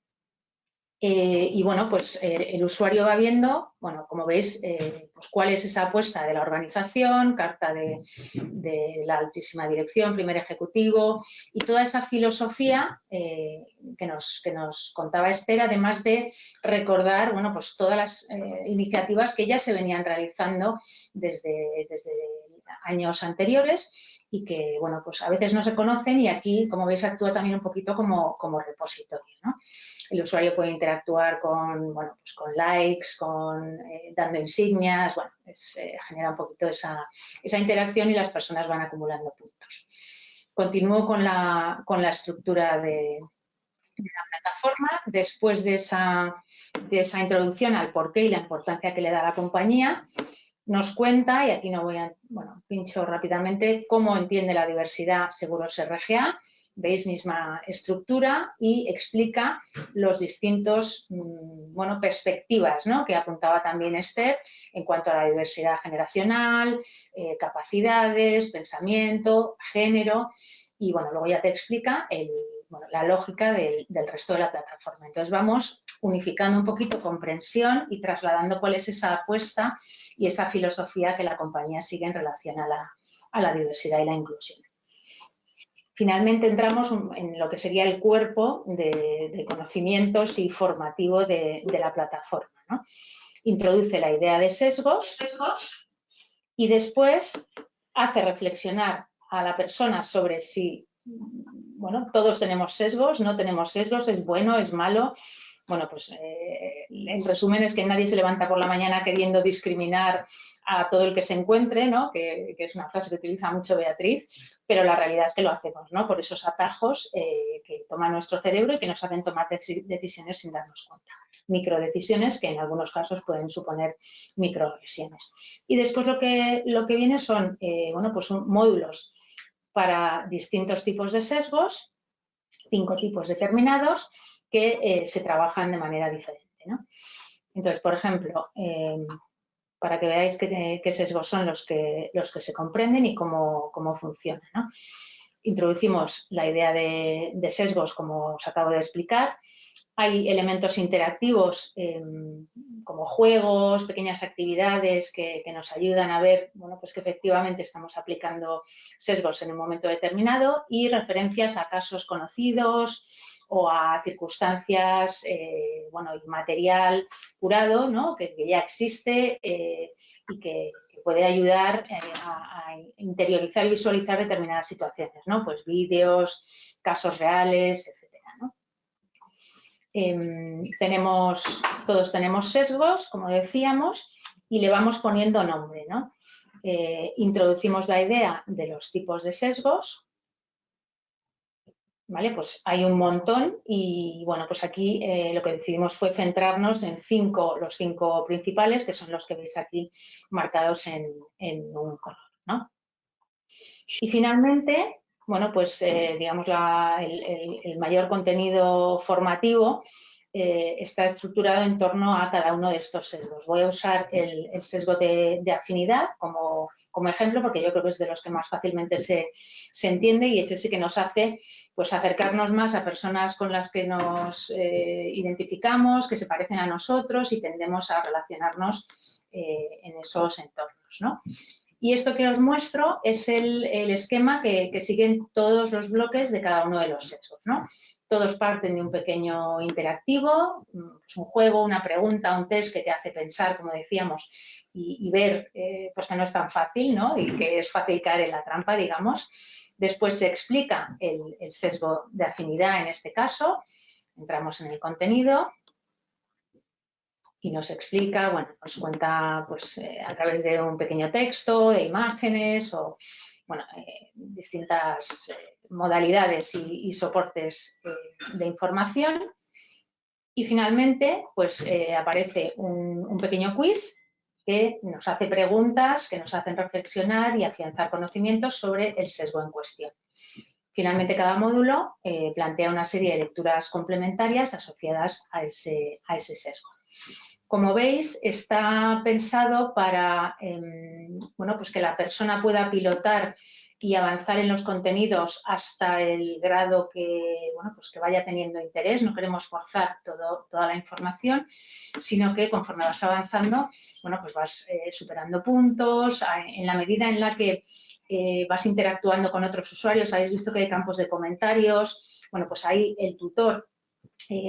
Y bueno, pues el usuario va viendo, bueno, como veis, pues cuál es esa apuesta de la organización, carta de la altísima dirección, primer ejecutivo y toda esa filosofía que nos contaba Esther, además de recordar, bueno, pues todas las iniciativas que ya se venían realizando desde años anteriores y que, bueno, pues a veces no se conocen y aquí, como veis, actúa también un poquito como repositorio, ¿no? el usuario puede interactuar con, bueno, pues con likes, dando insignias, bueno, genera un poquito esa interacción y las personas van acumulando puntos. Continúo con la estructura de la plataforma. Después de esa introducción al porqué y la importancia que le da la compañía, nos cuenta, y aquí no voy a, bueno, pincho rápidamente, cómo entiende la diversidad Seguros RGA. Veis, misma estructura, y explica los distintos, bueno, perspectivas, ¿no?, que apuntaba también Esther en cuanto a la diversidad generacional, capacidades, pensamiento, género, y bueno, luego ya te explica la lógica del resto de la plataforma. Entonces vamos unificando un poquito comprensión y trasladando cuál es esa apuesta y esa filosofía que la compañía sigue en relación a la diversidad y la inclusión. Finalmente entramos en lo que sería el cuerpo de conocimientos y formativo de la plataforma, ¿no? Introduce la idea de sesgos y después hace reflexionar a la persona sobre si, bueno, todos tenemos sesgos, no tenemos sesgos, es bueno, es malo. Bueno, pues el resumen es que nadie se levanta por la mañana queriendo discriminar a todo el que se encuentre, ¿no?, que es una frase que utiliza mucho Beatriz, pero la realidad es que lo hacemos, ¿no?, por esos atajos que toma nuestro cerebro y que nos hacen tomar decisiones sin darnos cuenta. Microdecisiones que en algunos casos pueden suponer microagresiones. Y después lo que viene son, bueno, pues módulos para distintos tipos de sesgos, 5 tipos determinados, que se trabajan de manera diferente, ¿no? Entonces, por ejemplo, para que veáis qué sesgos son los que se comprenden y cómo funcionan, ¿no? Introducimos la idea de sesgos, como os acabo de explicar. Hay elementos interactivos como juegos, pequeñas actividades que nos ayudan a ver, bueno, pues que efectivamente estamos aplicando sesgos en un momento determinado, y referencias a casos conocidos o a circunstancias, bueno, y material curado, ¿no?, que ya existe y que puede ayudar a interiorizar y visualizar determinadas situaciones, ¿no? Pues vídeos, casos reales, etcétera, ¿no? Todos tenemos sesgos, como decíamos, y le vamos poniendo nombre, ¿no? Introducimos la idea de los tipos de sesgos, ¿vale? Pues hay un montón y, bueno, pues aquí lo que decidimos fue centrarnos en los 5 principales, que son los que veis aquí marcados en un color, ¿no? Y finalmente, bueno, pues digamos el mayor contenido formativo está estructurado en torno a cada uno de estos sesgos. Voy a usar el sesgo de afinidad como ejemplo, porque yo creo que es de los que más fácilmente se entiende, y ese sí que nos hace, pues, acercarnos más a personas con las que nos identificamos, que se parecen a nosotros, y tendemos a relacionarnos en esos entornos, ¿no? Y esto que os muestro es el esquema que siguen todos los bloques de cada uno de los sesgos, ¿no? Todos parten de un pequeño interactivo, pues un juego, una pregunta, un test que te hace pensar, como decíamos, y ver pues que no es tan fácil, ¿no?, y que es fácil caer en la trampa, digamos. Después se explica el sesgo de afinidad en este caso, entramos en el contenido y nos explica, bueno, nos cuenta, pues a través de un pequeño texto, de imágenes o, bueno, distintas modalidades y soportes de información. Y finalmente, pues aparece un pequeño quiz que nos hace preguntas, que nos hacen reflexionar y afianzar conocimientos sobre el sesgo en cuestión. Finalmente, cada módulo plantea una serie de lecturas complementarias asociadas a ese sesgo. Como veis, está pensado para bueno, pues que la persona pueda pilotar y avanzar en los contenidos hasta el grado que, bueno, pues que vaya teniendo interés. No queremos forzar toda la información, sino que conforme vas avanzando, bueno, pues vas superando puntos. En la medida en la que vas interactuando con otros usuarios, habéis visto que hay campos de comentarios. Bueno, pues ahí el tutor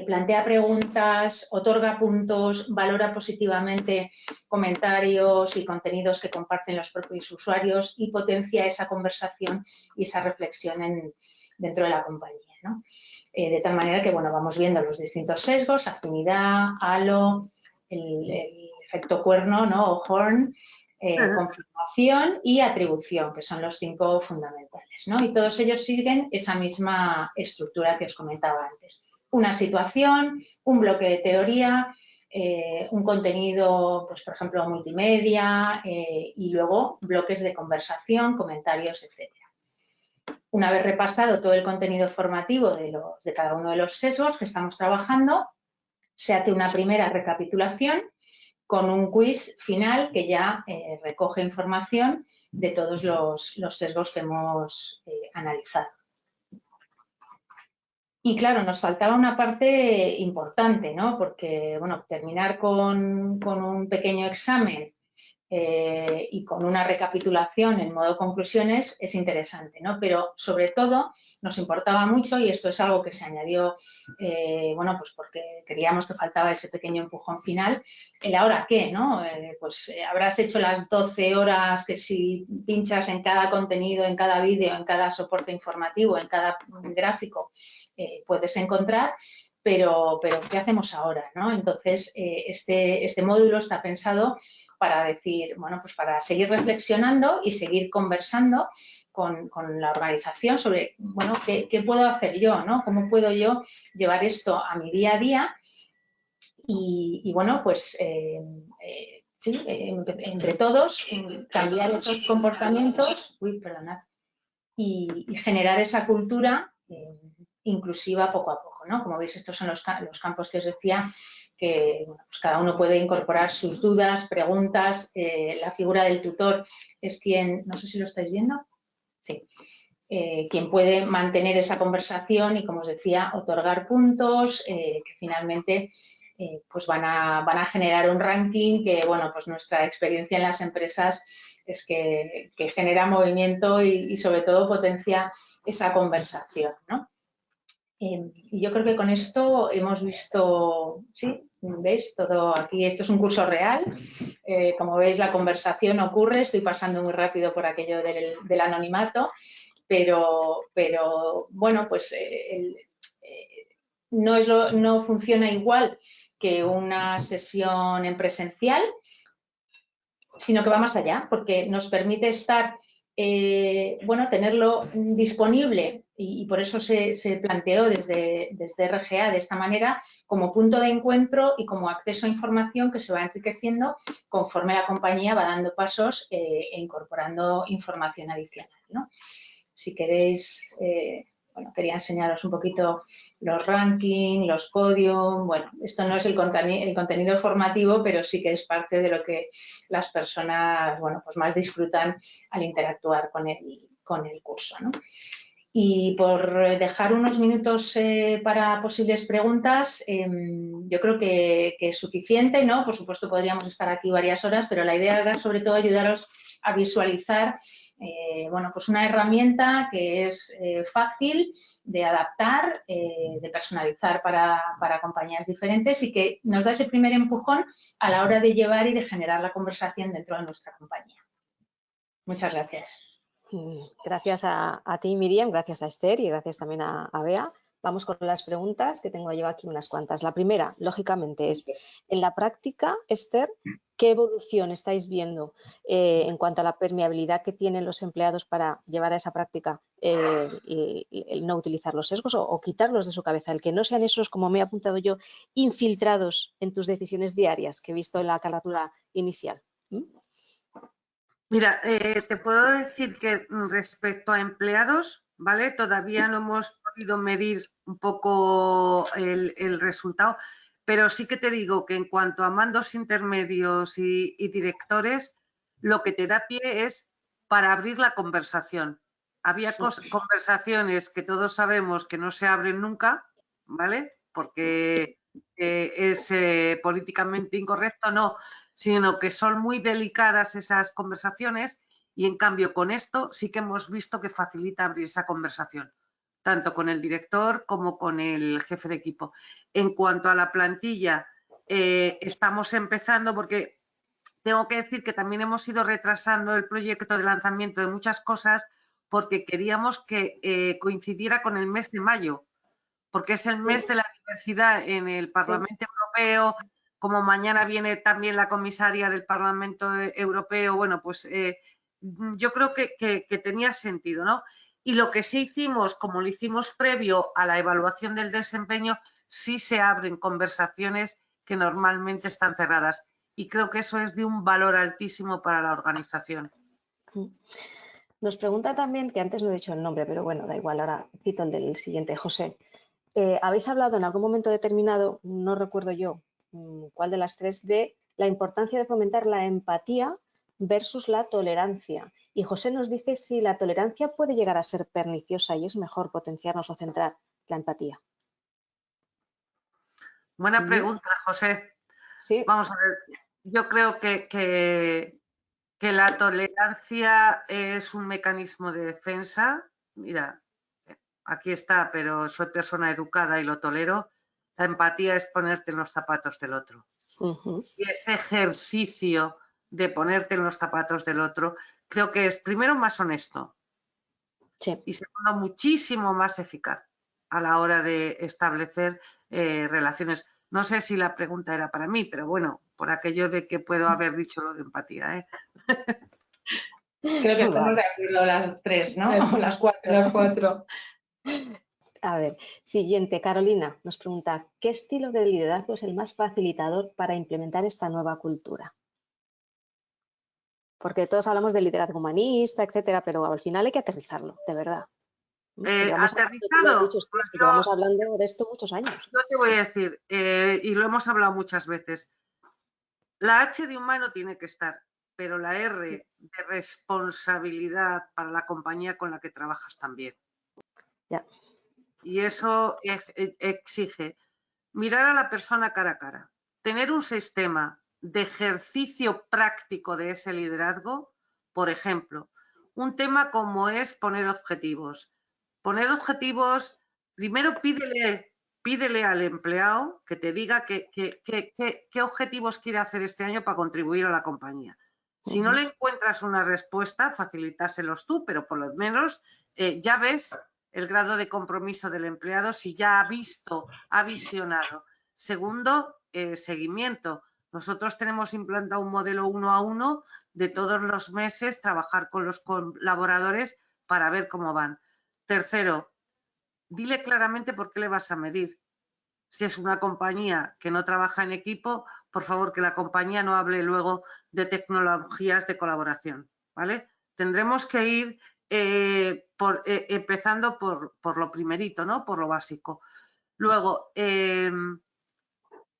plantea preguntas, otorga puntos, valora positivamente comentarios y contenidos que comparten los propios usuarios y potencia esa conversación y esa reflexión dentro de la compañía, ¿no? de tal manera que, bueno, vamos viendo los distintos sesgos, afinidad, halo, el efecto cuerno, ¿no? O horn, confirmación y atribución, que son los 5 fundamentales, ¿no? Y todos ellos siguen esa misma estructura que os comentaba antes. Una situación, un bloque de teoría, un contenido, pues por ejemplo, multimedia y luego bloques de conversación, comentarios, etc. Una vez repasado todo el contenido formativo de cada uno de los sesgos que estamos trabajando, se hace una primera recapitulación con un quiz final que ya recoge información de todos los sesgos que hemos analizado. Y claro, nos faltaba una parte importante, ¿no? Porque, bueno, terminar con un pequeño examen y con una recapitulación en modo conclusiones es interesante, ¿no? Pero sobre todo nos importaba mucho, y esto es algo que se añadió, bueno, pues porque creíamos que faltaba ese pequeño empujón final, el ahora qué, ¿no? Pues habrás hecho las 12 horas que si pinchas en cada contenido, en cada vídeo, en cada soporte informativo, en cada gráfico, puedes encontrar. Pero ¿qué hacemos ahora, ¿no? Entonces, este módulo está pensado para decir, bueno, pues para seguir reflexionando y seguir conversando con la organización sobre, bueno, ¿qué puedo hacer yo, ¿no? ¿Cómo puedo yo llevar esto a mi día a día? Y bueno, pues sí, entre todos cambiar esos comportamientos, y generar esa cultura inclusiva poco a poco, ¿no? Como veis, estos son los campos que os decía, que bueno, pues cada uno puede incorporar sus dudas, preguntas. La figura del tutor es quien, no sé si lo estáis viendo, sí, quien puede mantener esa conversación y, como os decía, otorgar puntos que finalmente pues van a generar un ranking que, bueno, pues nuestra experiencia en las empresas es que genera movimiento y sobre todo potencia esa conversación, ¿no? Y yo creo que con esto hemos visto, sí, ¿veis? Todo aquí, esto es un curso real. Como veis, la conversación ocurre, estoy pasando muy rápido por aquello del anonimato, pero bueno, pues no funciona igual que una sesión en presencial, sino que va más allá, porque nos permite estar, bueno, tenerlo disponible, y por eso se planteó desde RGA de esta manera, como punto de encuentro y como acceso a información que se va enriqueciendo conforme la compañía va dando pasos e incorporando información adicional, ¿no? Si queréis, bueno, quería enseñaros un poquito los rankings, los podium. Bueno, esto no es el contenido formativo, pero sí que es parte de lo que las personas, bueno, pues más disfrutan al interactuar con el curso, ¿no? Y por dejar unos minutos para posibles preguntas, yo creo que es suficiente, ¿no? Por supuesto, podríamos estar aquí varias horas, pero la idea era sobre todo ayudaros a visualizar bueno, pues una herramienta que es fácil de adaptar, de personalizar para compañías diferentes, y que nos da ese primer empujón a la hora de llevar y de generar la conversación dentro de nuestra compañía. Muchas gracias. Gracias a ti, Miriam, gracias a Esther y gracias también a Bea. Vamos con las preguntas, que tengo yo aquí unas cuantas. La primera, lógicamente, es, en la práctica, Esther, ¿qué evolución estáis viendo en cuanto a la permeabilidad que tienen los empleados para llevar a esa práctica el no utilizar los sesgos o quitarlos de su cabeza? El que no sean esos, como me he apuntado yo, infiltrados en tus decisiones diarias que he visto en la carátula inicial. Mira, te puedo decir que respecto a empleados, ¿vale? Todavía no hemos podido medir un poco el resultado, pero sí que te digo que en cuanto a mandos intermedios y directores, lo que te da pie es para abrir la conversación. Había conversaciones que todos sabemos que no se abren nunca, ¿vale? Porque es políticamente incorrecto, no, sino que son muy delicadas esas conversaciones, y en cambio con esto sí que hemos visto que facilita abrir esa conversación, tanto con el director como con el jefe de equipo. En cuanto a la plantilla, estamos empezando, porque tengo que decir que también hemos ido retrasando el proyecto de lanzamiento de muchas cosas porque queríamos que coincidiera con el mes de mayo, porque es el mes de la diversidad en el Parlamento Europeo, como mañana viene también la comisaria del Parlamento Europeo, bueno, pues yo creo que tenía sentido, ¿no? Y lo que sí hicimos, como lo hicimos previo a la evaluación del desempeño, sí se abren conversaciones que normalmente están cerradas. Y creo que eso es de un valor altísimo para la organización. Nos pregunta también, que antes no he dicho el nombre, pero bueno, da igual, ahora cito el del siguiente, José. Habéis hablado en algún momento determinado, no recuerdo yo cuál de las tres, de la importancia de fomentar la empatía versus la tolerancia. Y José nos dice si la tolerancia puede llegar a ser perniciosa y es mejor potenciarnos o centrar la empatía. Buena pregunta, José. Sí. Vamos a ver, yo creo que la tolerancia es un mecanismo de defensa. Mira, aquí está, pero soy persona educada y lo tolero. La empatía es ponerte en los zapatos del otro. Y ese ejercicio de ponerte en los zapatos del otro, creo que es primero más honesto y segundo muchísimo más eficaz a la hora de establecer relaciones. No sé si la pregunta era para mí, pero bueno, por aquello de que puedo haber dicho lo de empatía, ¿eh? Creo que estamos de acuerdo las tres, ¿no? O las cuatro. Las cuatro. A ver, siguiente, Carolina nos pregunta, ¿qué estilo de liderazgo es el más facilitador para implementar esta nueva cultura? Porque todos hablamos de liderazgo humanista, etcétera, pero al final hay que aterrizarlo, de verdad. ¿Aterrizado? Llevamos hablando de esto muchos años. Yo te voy a decir, y lo hemos hablado muchas veces, la H de humano tiene que estar, pero la R de responsabilidad para la compañía con la que trabajas también. Ya. Y eso exige mirar a la persona cara a cara, tener un sistema de ejercicio práctico de ese liderazgo, por ejemplo, un tema como es poner objetivos. Poner objetivos, primero pídele al empleado que te diga qué objetivos quiere hacer este año para contribuir a la compañía. Si no le encuentras una respuesta, facilítaselos tú, pero por lo menos ya ves el grado de compromiso del empleado si ya ha visto, ha visionado. Segundo, seguimiento. Nosotros tenemos implantado un modelo 1 a 1 de todos los meses trabajar con los colaboradores para ver cómo van. Tercero, dile claramente por qué le vas a medir. Si es una compañía que no trabaja en equipo, por favor que la compañía no hable luego de tecnologías de colaboración, ¿vale? Tendremos que ir empezando por lo primerito, ¿no? Por lo básico. Luego,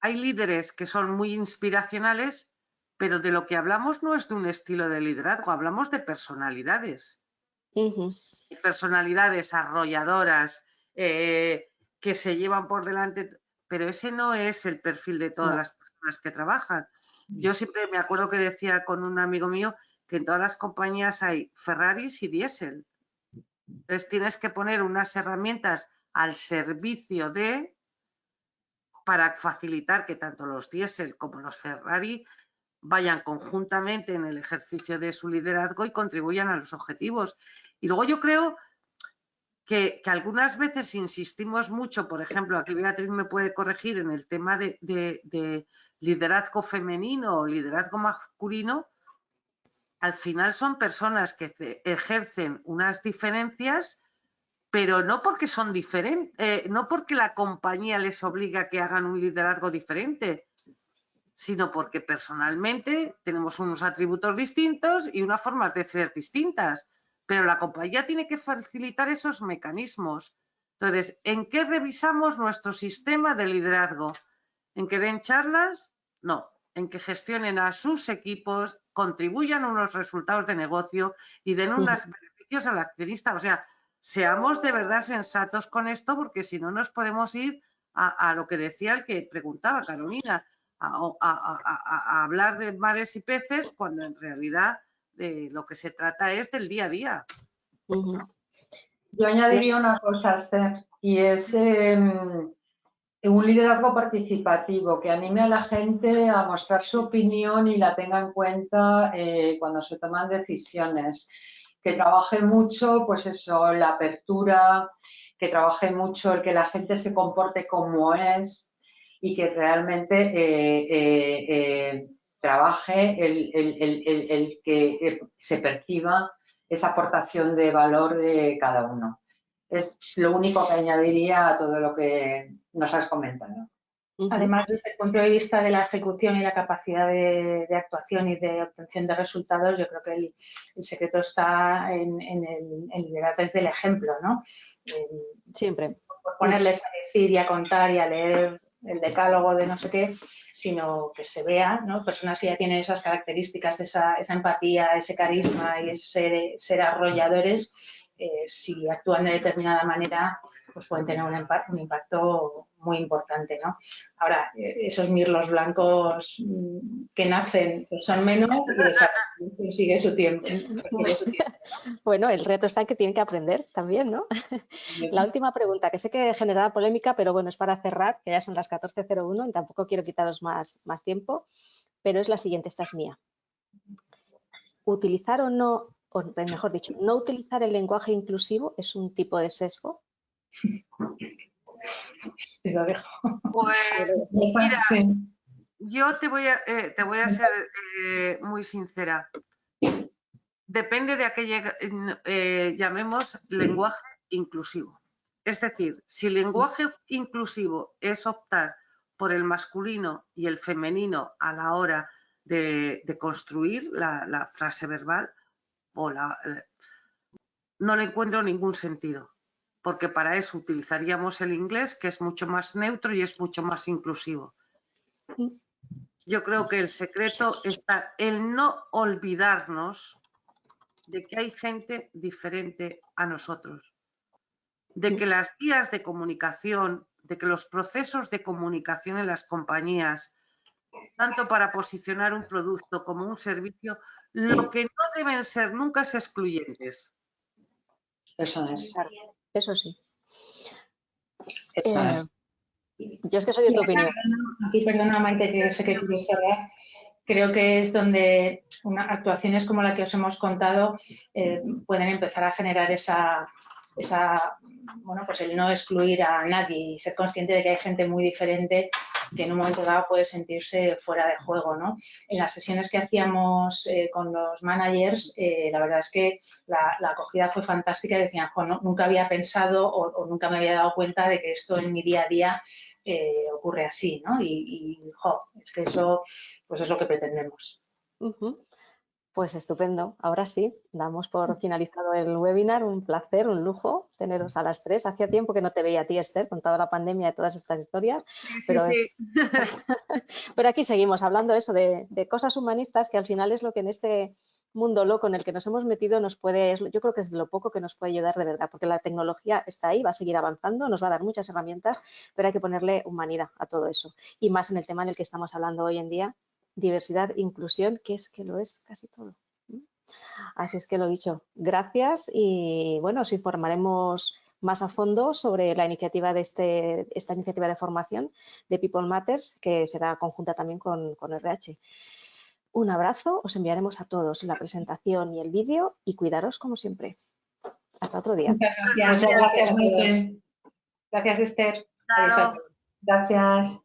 hay líderes que son muy inspiracionales, pero de lo que hablamos no es de un estilo de liderazgo, hablamos de personalidades. Personalidades arrolladoras que se llevan por delante, pero ese no es el perfil de todas las personas que trabajan. Yo siempre me acuerdo que decía con un amigo mío que en todas las compañías hay Ferraris y diésel. Entonces tienes que poner unas herramientas al servicio para facilitar que tanto los diésel como los Ferrari vayan conjuntamente en el ejercicio de su liderazgo y contribuyan a los objetivos. Y luego yo creo que algunas veces insistimos mucho, por ejemplo, aquí Beatriz me puede corregir en el tema de liderazgo femenino o liderazgo masculino, al final son personas que ejercen unas diferencias, pero no porque son diferentes, no porque la compañía les obliga a que hagan un liderazgo diferente, sino porque personalmente tenemos unos atributos distintos y unas formas de ser distintas. Pero la compañía tiene que facilitar esos mecanismos. Entonces, ¿en qué revisamos nuestro sistema de liderazgo? ¿En que den charlas? No. En que gestionen a sus equipos, contribuyan a unos resultados de negocio y den unos beneficios al accionista. O sea, seamos de verdad sensatos con esto, porque si no nos podemos ir a lo que decía el que preguntaba, Carolina, a hablar de mares y peces, cuando en realidad de lo que se trata es del día a día. Yo añadiría una cosa, Esther, y es un liderazgo participativo que anime a la gente a mostrar su opinión y la tenga en cuenta cuando se toman decisiones. Que trabaje mucho, pues eso, la apertura, que trabaje mucho el que la gente se comporte como es y que realmente trabaje el que se perciba esa aportación de valor de cada uno. Es lo único que añadiría a todo lo que nos has comentado. Además, desde el punto de vista de la ejecución y la capacidad de actuación y de obtención de resultados, yo creo que el secreto está en liderar desde el ejemplo, ¿no? Siempre. Por ponerles a decir y a contar y a leer el decálogo de no sé qué, sino que se vea, ¿no? Personas que ya tienen esas características, esa empatía, ese carisma y ese ser arrolladores, si actúan de determinada manera, pues pueden tener un impacto muy importante, ¿no? Ahora, esos mirlos blancos que nacen pues son menos y sigue su tiempo. Bueno, el reto está en que tienen que aprender también, ¿no? La última pregunta, que sé que generará polémica, pero bueno, es para cerrar, que ya son las 14:01 y tampoco quiero quitaros más tiempo, pero es la siguiente, esta es mía. ¿Utilizar o no, o mejor dicho, no utilizar el lenguaje inclusivo es un tipo de sesgo? Te lo dejo. Pues mira, yo te voy a ser muy sincera. Depende de a qué llamemos lenguaje inclusivo. Es decir, si el lenguaje inclusivo es optar por el masculino y el femenino a la hora de construir la frase verbal, no le encuentro ningún sentido, porque para eso utilizaríamos el inglés, que es mucho más neutro y es mucho más inclusivo. Yo creo que el secreto está en no olvidarnos de que hay gente diferente a nosotros, de que las vías de comunicación, de que los procesos de comunicación en las compañías, tanto para posicionar un producto como un servicio, lo que no deben ser nunca es excluyentes. Eso es. Claro, eso sí. Eso es. Yo es que soy de tu opinión. Aquí, perdona, Maite, que sé que quieres cerrar. Creo que es donde actuaciones como la que os hemos contado pueden empezar a generar bueno, pues el no excluir a nadie y ser consciente de que hay gente muy diferente que en un momento dado puede sentirse fuera de juego, ¿no? En las sesiones que hacíamos con los managers, la verdad es que la acogida fue fantástica y decían, nunca había pensado o nunca me había dado cuenta de que esto en mi día a día ocurre así, ¿no? Es que eso pues es lo que pretendemos. Pues estupendo. Ahora sí, damos por finalizado el webinar. Un placer, un lujo teneros a las tres. Hacía tiempo que no te veía a ti, Esther, con toda la pandemia y todas estas historias. Sí. Pero aquí seguimos hablando eso de cosas humanistas, que al final es lo que en este mundo loco en el que nos hemos metido yo creo que es de lo poco que nos puede ayudar de verdad, porque la tecnología está ahí, va a seguir avanzando, nos va a dar muchas herramientas, pero hay que ponerle humanidad a todo eso. Y más en el tema en el que estamos hablando hoy en día, diversidad, inclusión, que es que lo es casi todo. Así es que lo dicho, gracias y bueno, os informaremos más a fondo sobre la iniciativa de esta iniciativa de formación de People Matters, que será conjunta también con RH. Un abrazo, os enviaremos a todos la presentación y el vídeo y cuidaros como siempre. Hasta otro día. Muchas gracias. Muchas gracias, Maite. Gracias, Esther. Claro. Gracias.